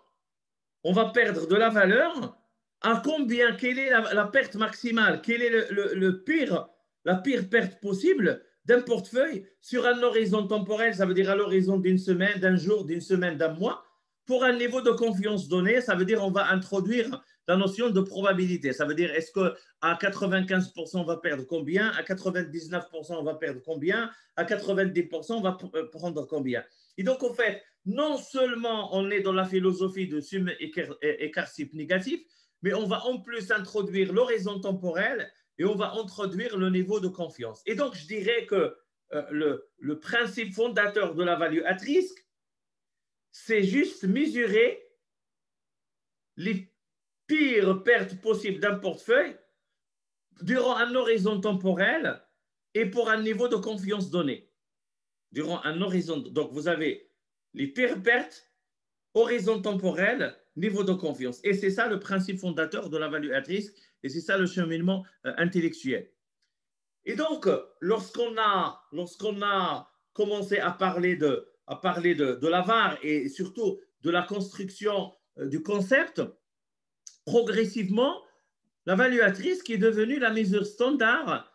on va perdre de la valeur, à combien, quelle est la perte maximale, quelle est la pire perte possible d'un portefeuille sur un horizon temporel, ça veut dire à l'horizon d'une semaine, d'un jour, d'une semaine, d'un mois, pour un niveau de confiance donné, ça veut dire on va introduire la notion de probabilité. Ça veut dire est-ce qu'à 95% on va perdre combien, à 99% on va perdre combien, à 90% on va prendre combien. Et donc, en fait, non seulement on est dans la philosophie de écart type négatif, mais on va en plus introduire l'horizon temporel et on va introduire le niveau de confiance. Et donc, je dirais que le principe fondateur de la value at risk, c'est juste mesurer les pires pertes possibles d'un portefeuille durant un horizon temporel et pour un niveau de confiance donné. Durant un horizon, donc vous avez les pires pertes, horizon temporel, niveau de confiance. Et c'est ça le principe fondateur de la value at risk et c'est ça le cheminement intellectuel. Et donc, lorsqu'on a commencé à parler à parler de la VAR et surtout de la construction du concept, progressivement, la valuatrice qui est devenue la mesure standard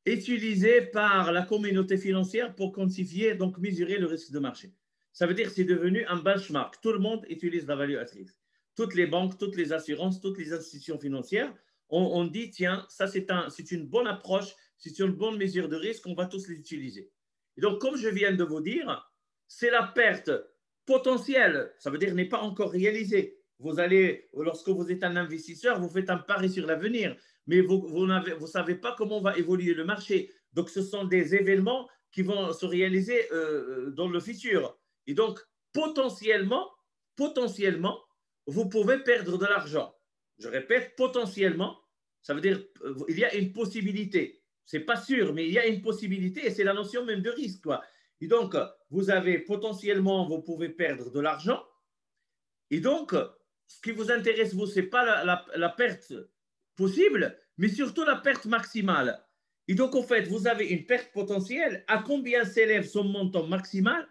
utilisée par la communauté financière pour quantifier, donc mesurer le risque de marché. Ça veut dire que c'est devenu un benchmark. Tout le monde utilise la valuatrice. Toutes les banques, toutes les assurances, toutes les institutions financières, on dit, tiens, ça c'est une bonne approche, c'est une bonne mesure de risque, on va tous les utiliser. Et donc, comme je viens de vous dire, c'est la perte potentielle, ça veut dire n'est pas encore réalisée. Vous allez, lorsque vous êtes un investisseur, vous faites un pari sur l'avenir, mais vous ne savez pas comment va évoluer le marché. Donc, ce sont des événements qui vont se réaliser dans le futur. Et donc, potentiellement, vous pouvez perdre de l'argent. Je répète, potentiellement, ça veut dire il y a une possibilité. Ce n'est pas sûr, mais il y a une possibilité et c'est la notion même de risque, quoi. Et donc, vous avez potentiellement, vous pouvez perdre de l'argent. Et donc, ce qui vous intéresse, vous, ce n'est pas la perte possible, mais surtout la perte maximale. Et donc, en fait, vous avez une perte potentielle. À combien s'élève son montant maximal?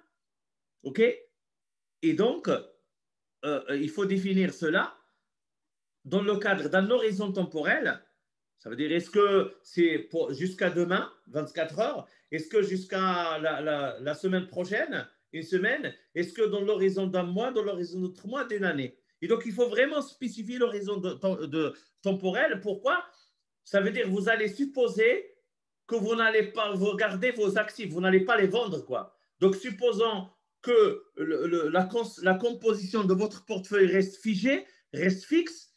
OK? Et donc, il faut définir cela dans le cadre d'un horizon temporel. Ça veut dire, est-ce que c'est jusqu'à demain, 24 heures? Est-ce que jusqu'à la semaine prochaine, une semaine? Est-ce que dans l'horizon d'un mois, dans l'horizon d'autres mois, d'une année? Et donc, il faut vraiment spécifier l'horizon temporel. Pourquoi? Ça veut dire que vous allez supposer que vous n'allez pas vous garder vos actifs, vous n'allez pas les vendre, quoi. Donc, supposons que la composition de votre portefeuille reste figée, reste fixe,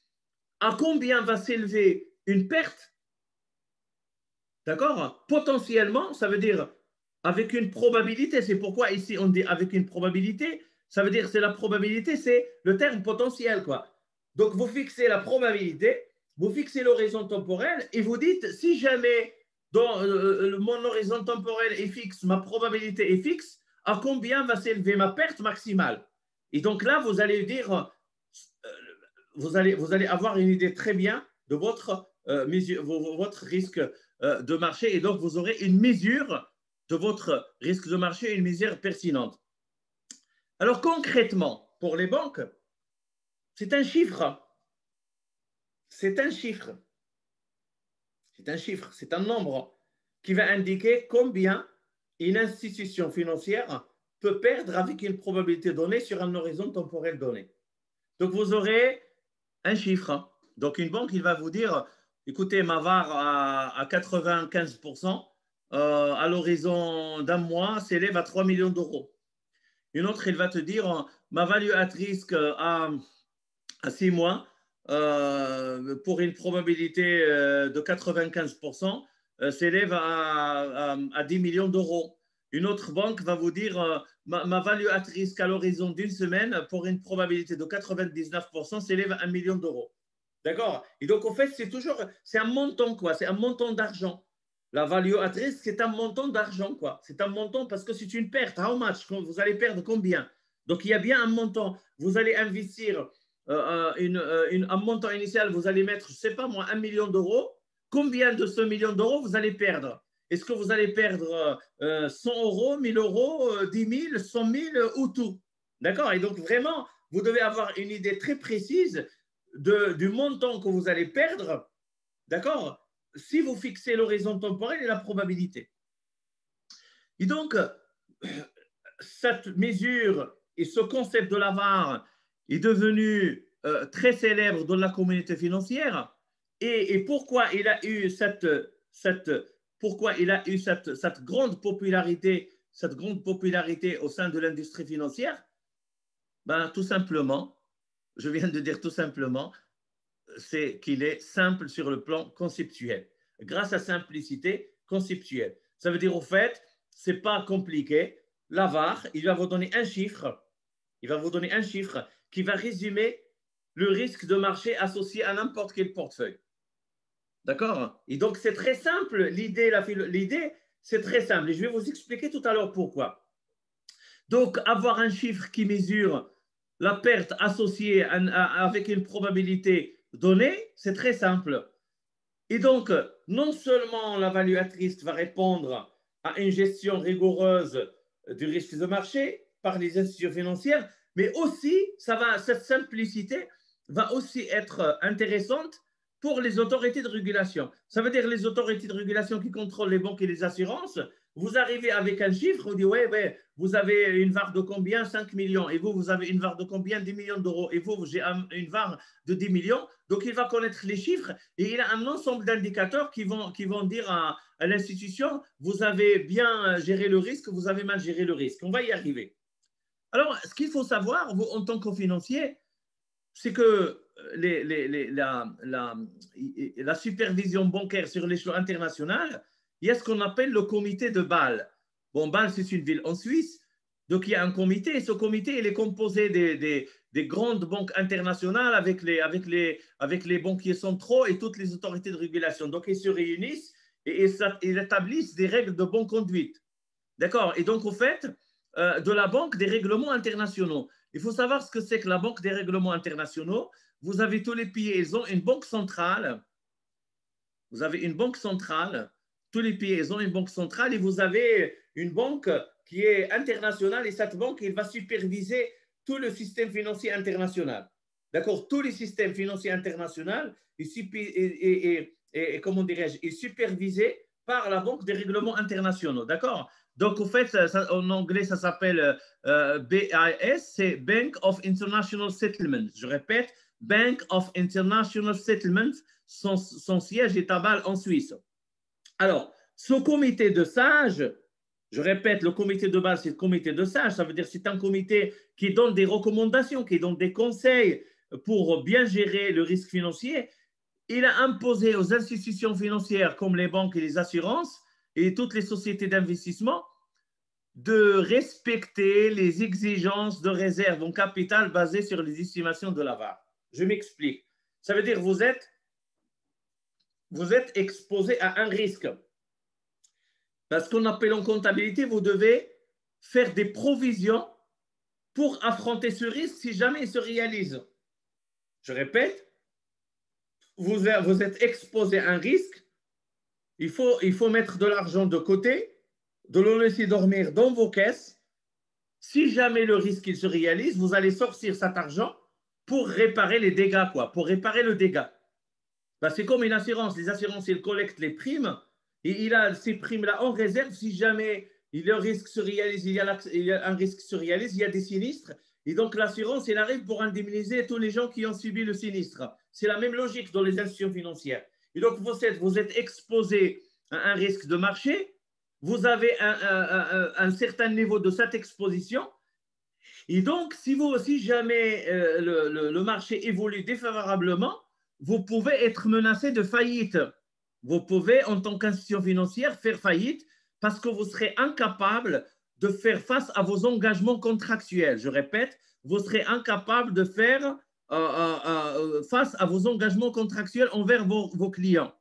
à combien va s'élever une perte? D'accord? Potentiellement, ça veut dire avec une probabilité. C'est pourquoi ici on dit avec une probabilité. Ça veut dire c'est la probabilité, c'est le terme potentiel, quoi. Donc vous fixez la probabilité, vous fixez l'horizon temporel et vous dites si jamais dans mon horizon temporel est fixe, ma probabilité est fixe, à combien va s'élever ma perte maximale? Et donc là, vous allez dire, vous allez avoir une idée très bien de votre risque de marché et donc vous aurez une mesure de votre risque de marché, une mesure pertinente. Alors concrètement, pour les banques, c'est un chiffre. C'est un chiffre. C'est un chiffre, c'est un nombre qui va indiquer combien une institution financière peut perdre avec une probabilité donnée sur un horizon temporel donné. Donc vous aurez un chiffre. Donc une banque, il va vous dire, écoutez, ma VAR à 95%, à l'horizon d'un mois, s'élève à 3 millions d'euros. Une autre, elle va te dire, ma value at risk à 6 mois, pour une probabilité de 95%, s'élève à 10 millions d'euros. Une autre banque va vous dire ma value at risk à l'horizon d'une semaine pour une probabilité de 99% s'élève à 1 million d'euros. D'accord? Et donc, en fait, c'est un montant, quoi. C'est un montant d'argent. La value at risk, c'est un montant d'argent, quoi. C'est un montant parce que c'est une perte. How much? Vous allez perdre combien? Donc, il y a bien un montant. Vous allez investir un montant initial, vous allez mettre, je ne sais pas moi, 1 million d'euros. Combien de ce million d'euros vous allez perdre? Est-ce que vous allez perdre 100 euros, 1000 euros, 10 000, 100 000 ou tout? D'accord? Et donc, vraiment, vous devez avoir une idée très précise du montant que vous allez perdre. D'accord? Si vous fixez l'horizon temporel et la probabilité. Et donc, cette mesure et ce concept de la VAR est devenu très célèbre dans la communauté financière. Et pourquoi il a eu cette grande popularité, au sein de l'industrie financière? Ben, tout simplement, je viens de dire tout simplement, c'est qu'il est simple sur le plan conceptuel. Grâce à simplicité conceptuelle. Ça veut dire au fait, c'est pas compliqué. La VAR, il va vous donner un chiffre. Il va vous donner un chiffre qui va résumer le risque de marché associé à n'importe quel portefeuille. D'accord? Et donc, c'est très simple. L'idée, c'est très simple. Et je vais vous expliquer tout à l'heure pourquoi. Donc, avoir un chiffre qui mesure la perte associée avec une probabilité donnée, c'est très simple. Et donc, non seulement la valuatrice va répondre à une gestion rigoureuse du risque de marché, par les institutions financières, mais aussi, cette simplicité va aussi être intéressante pour les autorités de régulation. Ça veut dire les autorités de régulation qui contrôlent les banques et les assurances. Vous arrivez avec un chiffre, vous dites, ouais, vous avez une VAR de combien? 5 millions. Et vous avez une VAR de combien? 10 millions d'euros. Et vous, j'ai une VAR de 10 millions. Donc, il va connaître les chiffres et il a un ensemble d'indicateurs qui vont dire à l'institution, vous avez bien géré le risque, vous avez mal géré le risque. On va y arriver. Alors, ce qu'il faut savoir, vous, en tant que financier, c'est que la supervision bancaire sur l'échelon international, il y a ce qu'on appelle le comité de Bâle. Bon, Bâle, c'est une ville en Suisse. Donc, il y a un comité. Et ce comité, il est composé des grandes banques internationales avec les banquiers centraux et toutes les autorités de régulation. Donc, ils se réunissent et ils établissent des règles de bonne conduite. D'accord? Et donc, au fait, de la Banque des règlements internationaux. Il faut savoir ce que c'est que la Banque des règlements internationaux. Vous avez tous les pays, ils ont une banque centrale. Vous avez une banque centrale. Tous les pays, ils ont une banque centrale et vous avez une banque qui est internationale et cette banque, elle va superviser tout le système financier international. D'accord? Tous les systèmes financiers internationaux et comment dirais-je, est supervisé par la Banque des règlements internationaux. D'accord? Donc, en fait, en anglais, ça s'appelle BIS, c'est Bank of International Settlements. Je répète, Bank of International Settlements, son siège est à Bâle en Suisse. Alors, ce comité de sages, je répète, le comité de Bâle, c'est le comité de sages, ça veut dire que c'est un comité qui donne des recommandations, qui donne des conseils pour bien gérer le risque financier. Il a imposé aux institutions financières comme les banques et les assurances et toutes les sociétés d'investissement de respecter les exigences de réserve en capital basées sur les estimations de la VAR. Je m'explique. Ça veut dire que vous êtes exposé à un risque. Parce qu'on appelle en comptabilité, vous devez faire des provisions pour affronter ce risque si jamais il se réalise. Je répète, vous êtes exposé à un risque, il faut mettre de l'argent de côté, de le laisser dormir dans vos caisses. Si jamais le risque il se réalise, vous allez sortir cet argent pour réparer les dégâts, pour réparer le dégât. Ben, c'est comme une assurance. Les assurances, ils collectent les primes et il a ces primes-là en réserve si jamais le risque se réalise, il y a un risque se réalise, il y a des sinistres. Et donc, l'assurance, elle arrive pour indemniser tous les gens qui ont subi le sinistre. C'est la même logique dans les institutions financières. Et donc, vous êtes exposé à un risque de marché, vous avez un certain niveau de cette exposition. Et donc, si jamais le marché évolue défavorablement, vous pouvez être menacé de faillite. Vous pouvez, en tant qu'institution financière, faire faillite parce que vous serez incapable de faire face à vos engagements contractuels. Je répète, vous serez incapable de faire face à vos engagements contractuels envers vos clients.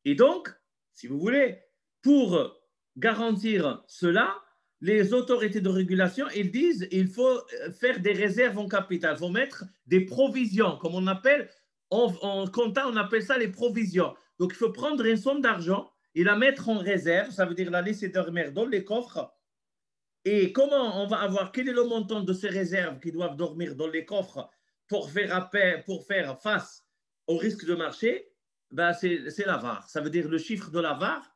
Et donc, si vous voulez, pour garantir cela, les autorités de régulation, ils disent qu'il faut faire des réserves en capital, il faut mettre des provisions, comme on appelle, en comptant, on appelle ça les provisions. Donc, il faut prendre une somme d'argent et la mettre en réserve, ça veut dire la laisser dormir dans les coffres. Et comment on va avoir, quel est le montant de ces réserves qui doivent dormir dans les coffres pour faire face au risque de marché? Ben, c'est la VAR. Ça veut dire le chiffre de la VAR.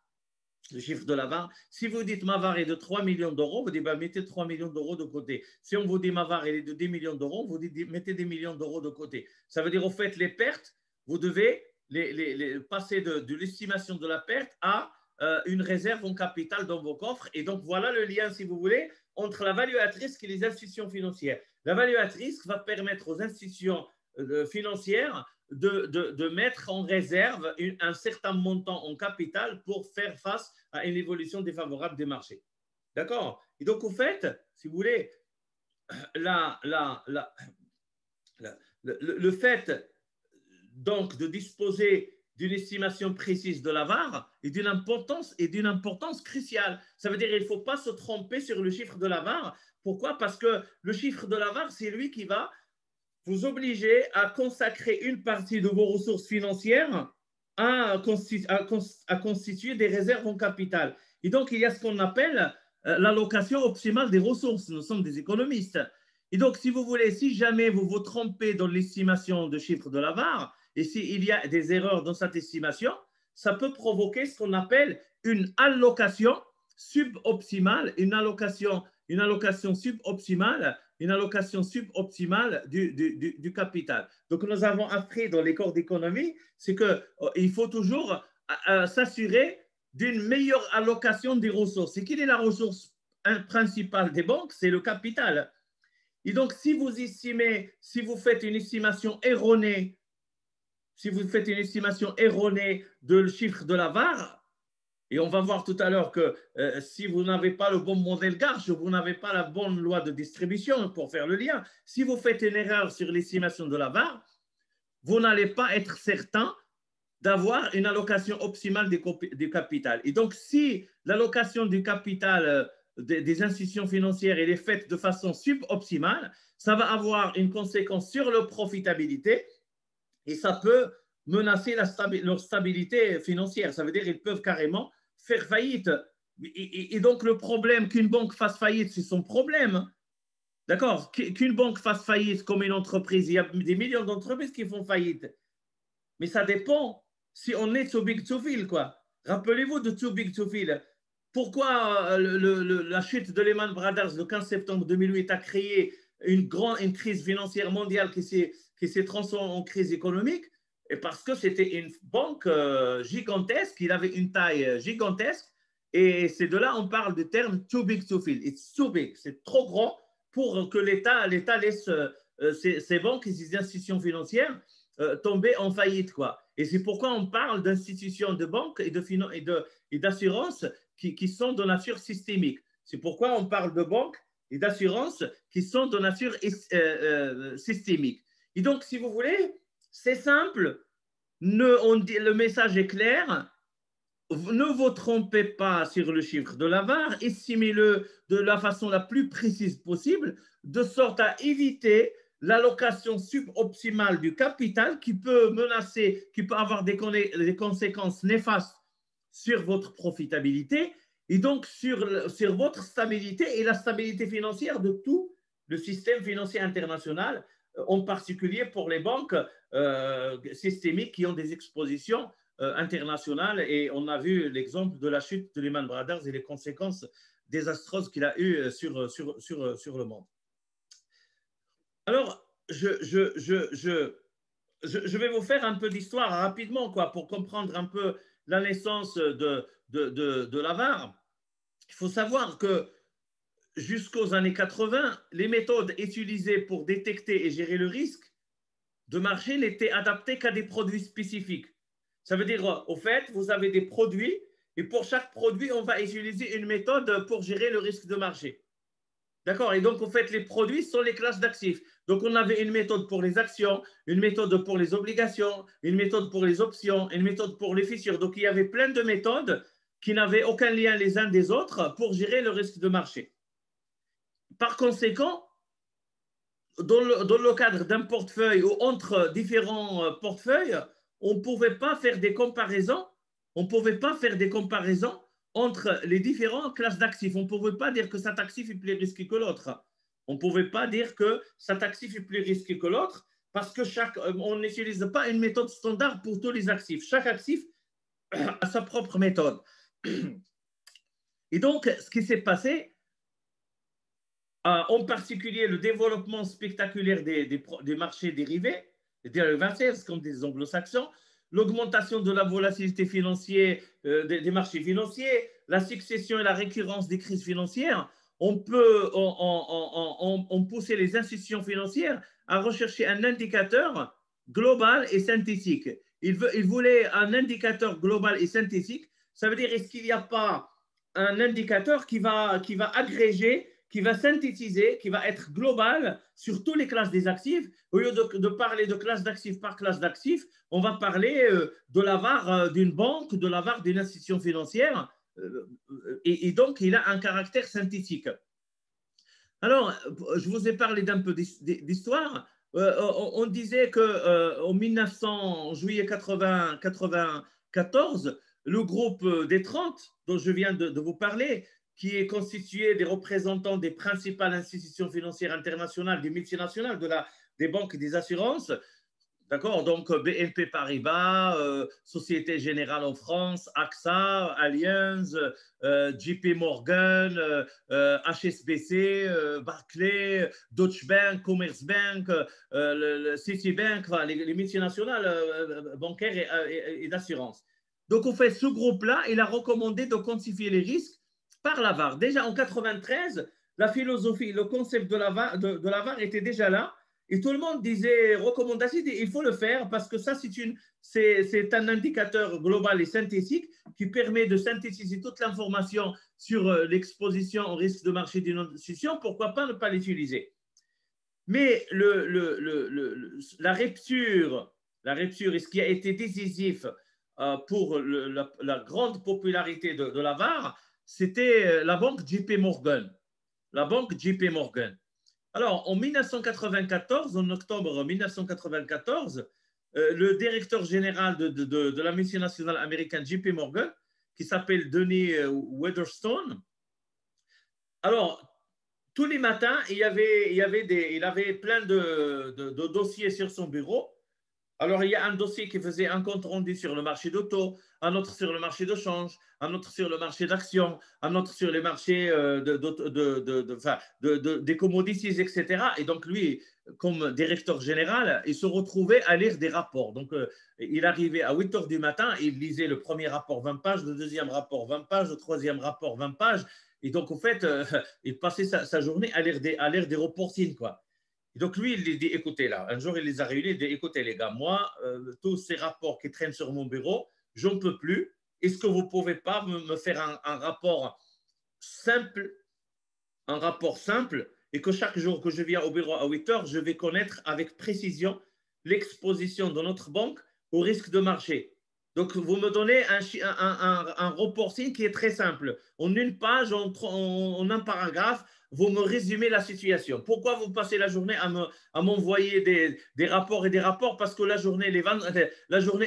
Le chiffre de la VAR. Si vous dites ma VAR est de 3 millions d'euros, vous dites ben, mettez 3 millions d'euros de côté. Si on vous dit ma VAR est de 10 millions d'euros, vous dites mettez des millions d'euros de côté. Ça veut dire au fait les pertes, vous devez passer de l'estimation de la perte à une réserve en capital dans vos coffres. Et donc voilà le lien, si vous voulez, entre la value at risk et les institutions financières. La value at risk va permettre aux institutions financières de mettre en réserve un certain montant en capital pour faire face à une évolution défavorable des marchés. D'accord? Et donc, au fait, si vous voulez, le fait donc de disposer d'une estimation précise de la VAR est d'une importance cruciale. Ça veut dire qu'il ne faut pas se tromper sur le chiffre de la VAR. Pourquoi? Parce que le chiffre de la VAR, c'est lui qui va vous obliger à consacrer une partie de vos ressources financières à constituer des réserves en capital. Et donc, il y a ce qu'on appelle l'allocation optimale des ressources. Nous sommes des économistes. Et donc, si vous voulez, si jamais vous vous trompez dans l'estimation de chiffre de la VAR, et s'il y a des erreurs dans cette estimation, ça peut provoquer ce qu'on appelle une allocation suboptimale, une allocation suboptimale, du capital. Donc, nous avons appris dans les cours d'économie, c'est qu'il faut toujours s'assurer d'une meilleure allocation des ressources. Et quelle est la ressource principale des banques? C'est le capital. Et donc, si vous faites une estimation erronée, de le chiffre de la VAR, et on va voir tout à l'heure que si vous n'avez pas le bon modèle Garch, vous n'avez pas la bonne loi de distribution pour faire le lien, si vous faites une erreur sur l'estimation de la VAR, vous n'allez pas être certain d'avoir une allocation optimale du capital. Et donc, si l'allocation du capital des institutions financières est faite de façon suboptimale, ça va avoir une conséquence sur leur profitabilité et ça peut menacer leur stabilité financière. Ça veut dire qu'ils peuvent carrément faire faillite. Et donc, le problème qu'une banque fasse faillite, c'est son problème. D'accord? Qu'une banque fasse faillite comme une entreprise, il y a des millions d'entreprises qui font faillite. Mais ça dépend si on est too big to fail, quoi. Rappelez-vous de too big to fail. Pourquoi la chute de Lehman Brothers le 15 septembre 2008 a créé une crise financière mondiale qui s'est transformée en crise économique? Et parce que c'était une banque gigantesque, il avait une taille gigantesque, et c'est de là on parle du terme too big to fail. It's too big, c'est trop grand pour que l'État laisse ces banques et ces institutions financières tomber en faillite, quoi. Et c'est pourquoi on parle d'institutions de banque et d'assurance qui sont de nature systémique. C'est pourquoi on parle de banques et d'assurances qui sont de nature systémique. Et donc, si vous voulez, c'est simple, le message est clair, ne vous trompez pas sur le chiffre de la VAR, estimez-le de la façon la plus précise possible, de sorte à éviter l'allocation suboptimale du capital qui peut avoir des conséquences néfastes sur votre profitabilité et donc sur votre stabilité et la stabilité financière de tout le système financier international, en particulier pour les banques systémiques qui ont des expositions internationales. Et on a vu l'exemple de la chute de Lehman Brothers et les conséquences désastreuses qu'il a eues sur le monde. Alors, je vais vous faire un peu d'histoire rapidement, quoi, pour comprendre un peu la naissance de la VAR. Il faut savoir que jusqu'aux années 80, les méthodes utilisées pour détecter et gérer le risque de marché n'étaient adaptées qu'à des produits spécifiques. Ça veut dire, au fait, vous avez des produits et pour chaque produit, on va utiliser une méthode pour gérer le risque de marché. D'accord? Et donc, en fait, les produits sont les classes d'actifs. Donc, on avait une méthode pour les actions, une méthode pour les obligations, une méthode pour les options, une méthode pour les futurs. Donc, il y avait plein de méthodes qui n'avaient aucun lien les uns des autres pour gérer le risque de marché. Par conséquent, dans le cadre d'un portefeuille ou entre différents portefeuilles, on ne pouvait pas faire des comparaisons. Entre les différentes classes d'actifs. On ne pouvait pas dire que cet actif est plus risqué que l'autre. On ne pouvait pas dire que cet actif est plus risqué que l'autre parce que on n'utilise pas une méthode standard pour tous les actifs. Chaque actif a sa propre méthode. Et donc, ce qui s'est passé, en particulier le développement spectaculaire des marchés dérivés, des derivatives, comme des anglo-saxons, l'augmentation de la volatilité financière des marchés financiers, la succession et la récurrence des crises financières, on poussait les institutions financières à rechercher un indicateur global et synthétique. Ils voulaient un indicateur global et synthétique. Ça veut dire, est-ce qu'il n'y a pas un indicateur qui va agréger, qui va synthétiser, qui va être global sur toutes les classes des actifs? Au lieu de parler de classe d'actifs par classe d'actifs, on va parler de la VAR d'une banque, de la VAR d'une institution financière, et donc il a un caractère synthétique. Alors, je vous ai parlé d'un peu d'histoire. On disait qu'en juillet 94, le groupe des 30, dont je viens de vous parler, qui est constitué des représentants des principales institutions financières internationales, des multinationales, des banques et des assurances. D'accord. Donc, BNP Paribas, Société Générale en France, AXA, Allianz, JP Morgan, HSBC, Barclays, Deutsche Bank, Commerzbank, le Citibank, enfin, les multinationales bancaires et d'assurance. Donc, en fait, ce groupe-là, il a recommandé de quantifier les risques par la VaR. Déjà en 93, la philosophie, le concept de la VaR était déjà là. Et tout le monde disait, recommandation, il faut le faire parce que ça, c'est un indicateur global et synthétique qui permet de synthétiser toute l'information sur l'exposition au risque de marché d'une institution. Pourquoi pas ne pas l'utiliser? Mais la rupture, et ce qui a été décisif pour la grande popularité de la VaR, c'était la banque JP Morgan. La banque JP Morgan. Alors, en 1994, en octobre 1994, le directeur général de la multinationale américaine JP Morgan, qui s'appelle Denis Weatherstone, alors, tous les matins, il avait plein de dossiers sur son bureau. Alors, il y a un dossier qui faisait un compte rendu sur le marché d'auto, un autre sur le marché de change, un autre sur le marché d'actions, un autre sur les marchés des commodities, etc. Et donc, lui, comme directeur général, il se retrouvait à lire des rapports. Donc, il arrivait à 8 heures du matin, et il lisait le premier rapport 20 pages, le deuxième rapport 20 pages, le troisième rapport 20 pages. Et donc, en fait, il passait sa journée à lire des reportings, quoi. Donc, lui, il dit, écoutez, là, un jour, il les a réunis, il dit, écoutez, les gars, moi, tous ces rapports qui traînent sur mon bureau, j'en peux plus. Est-ce que vous ne pouvez pas me faire un rapport simple, et que chaque jour que je viens au bureau à 8 heures, je vais connaître avec précision l'exposition de notre banque au risque de marché. Donc, vous me donnez un reporting qui est très simple. En une page, en un paragraphe, vous me résumez la situation. Pourquoi vous passez la journée à m'envoyer des rapports et des rapports? Parce que la journée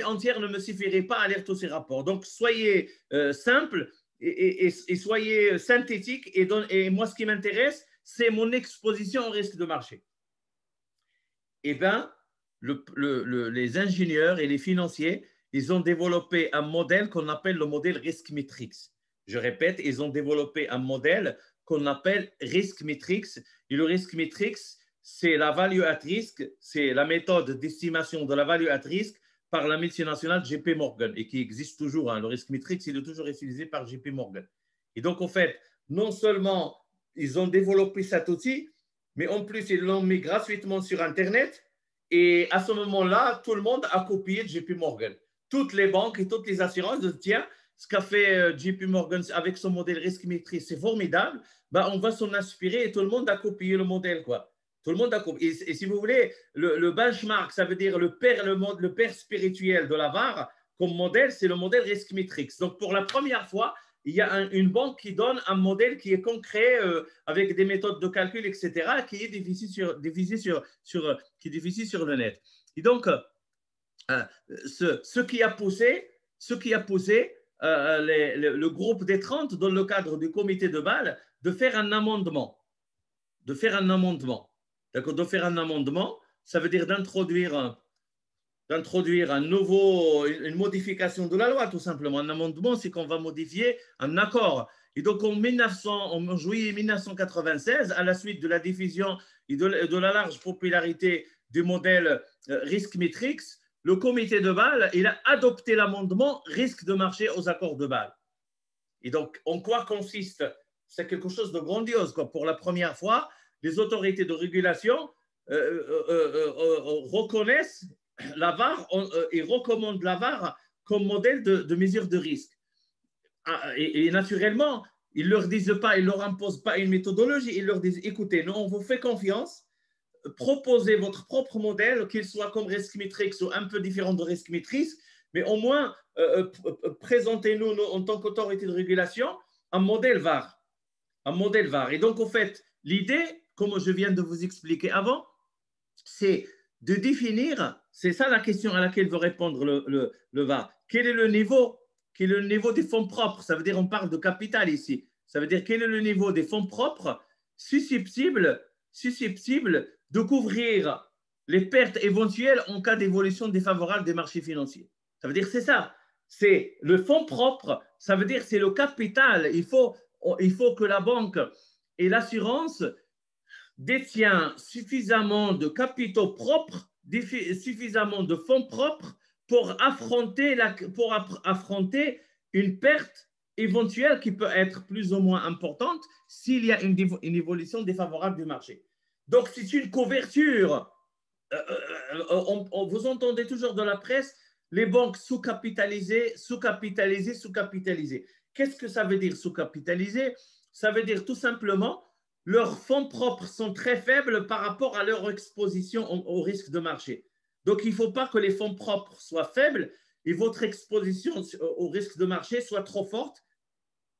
entière ne me suffirait pas à lire tous ces rapports. Donc, soyez simple et soyez synthétique. Et moi, ce qui m'intéresse, c'est mon exposition au risque de marché. Eh bien, les ingénieurs et les financiers, ils ont développé un modèle qu'on appelle le modèle Risk Matrix. Je répète, ils ont développé un modèle qu'on appelle Risk Matrix. Et le Risk Matrix, c'est la value at risk, c'est la méthode d'estimation de la value at risk par la multinationale JP Morgan et qui existe toujours. Le Risk Matrix, il est toujours utilisé par JP Morgan. Et donc, en fait, non seulement ils ont développé cet outil, mais en plus, ils l'ont mis gratuitement sur Internet. Et à ce moment-là, tout le monde a copié JP Morgan. Toutes les banques et toutes les assurances disent, tiens, ce qu'a fait JP Morgan avec son modèle Risk Matrix, c'est formidable. Ben, on va s'en inspirer et tout le monde a copié le modèle, quoi. Tout le monde a copié. Et si vous voulez, le benchmark, ça veut dire le père spirituel de la VaR comme modèle, c'est le modèle Risk Matrix. Donc, pour la première fois, il y a une banque qui donne un modèle qui est concret avec des méthodes de calcul, etc., qui est difficile sur le net. Et donc, ce qui a poussé le groupe des 30 dans le cadre du comité de Bâle de faire un amendement. D'accord, de faire un amendement, ça veut dire d'introduire une modification de la loi, tout simplement. Un amendement, c'est qu'on va modifier un accord. Et donc, en juillet 1996, à la suite de la diffusion et de la large popularité du modèle Risk Matrix, le comité de Bâle, il a adopté l'amendement risque de marché aux accords de Bâle. Et donc, en quoi consiste? C'est quelque chose de grandiose, quoi. Pour la première fois, les autorités de régulation reconnaissent la VaR et recommandent la VaR comme modèle de mesure de risque. Et naturellement, ils ne leur disent pas, ils ne leur imposent pas une méthodologie, ils leur disent, écoutez, nous, on vous fait confiance, proposez votre propre modèle, qu'il soit comme Risk Matrix ou un peu différent de Risk Matrix, mais au moins, présentez-nous en tant qu'autorité de régulation un modèle VaR. Et donc, en fait, l'idée, comme je viens de vous expliquer avant, c'est de définir, c'est ça la question à laquelle veut répondre le VaR. Quel est le niveau des fonds propres? Ça veut dire on parle de capital ici. Ça veut dire quel est le niveau des fonds propres susceptibles de couvrir les pertes éventuelles en cas d'évolution défavorable des marchés financiers. Ça veut dire c'est ça. C'est le fonds propre, ça veut dire c'est le capital. Il faut que la banque et l'assurance détiennent suffisamment de capitaux propres, suffisamment de fonds propres pour affronter une perte éventuelle qui peut être plus ou moins importante s'il y a une évolution défavorable du marché. Donc, c'est une couverture. Vous entendez toujours dans la presse les banques sous-capitalisées, sous-capitalisées, sous-capitalisées. Qu'est-ce que ça veut dire sous-capitalisées? Ça veut dire tout simplement leurs fonds propres sont très faibles par rapport à leur exposition au risque de marché. Donc, il ne faut pas que les fonds propres soient faibles et votre exposition au risque de marché soit trop forte.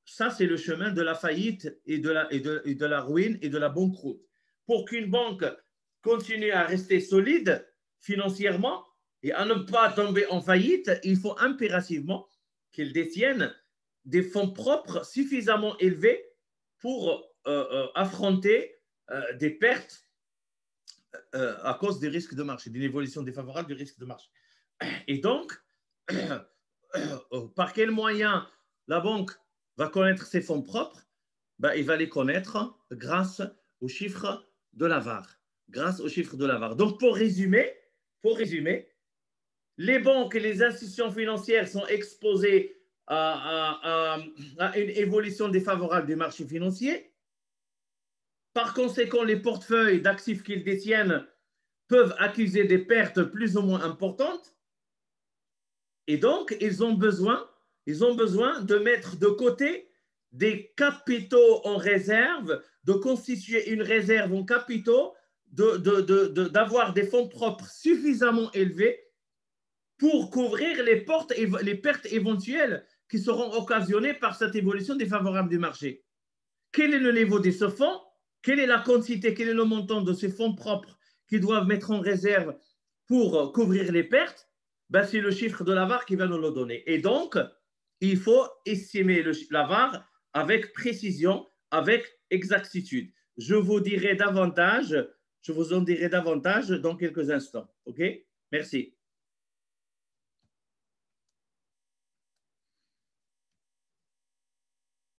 Ça, c'est le chemin de la faillite et de la ruine et de la banqueroute. Pour qu'une banque continue à rester solide financièrement et à ne pas tomber en faillite, il faut impérativement qu'elle détienne des fonds propres suffisamment élevés pour affronter des pertes à cause des risques de marché, d'une évolution défavorable du risque de marché. Et donc, par quel moyen la banque va connaître ses fonds propres? Il va les connaître grâce aux chiffres de la VaR. Donc, pour résumer, les banques et les institutions financières sont exposées à une évolution défavorable des marchés financiers. Par conséquent, les portefeuilles d'actifs qu'ils détiennent peuvent accuser des pertes plus ou moins importantes. Et donc, ils ont besoin de mettre de côté des capitaux en réserve, de constituer une réserve en capitaux, d'avoir des fonds propres suffisamment élevés pour couvrir les pertes éventuelles qui seront occasionnées par cette évolution défavorable du marché. Quel est le niveau de ce fonds? Quelle est la quantité, quel est le montant de ces fonds propres qu'ils doivent mettre en réserve pour couvrir les pertes? C'est le chiffre de la VaR qui va nous le donner. Et donc, il faut estimer la VaR avec précision, avec exactitude. Je vous en dirai davantage dans quelques instants. OK? Merci.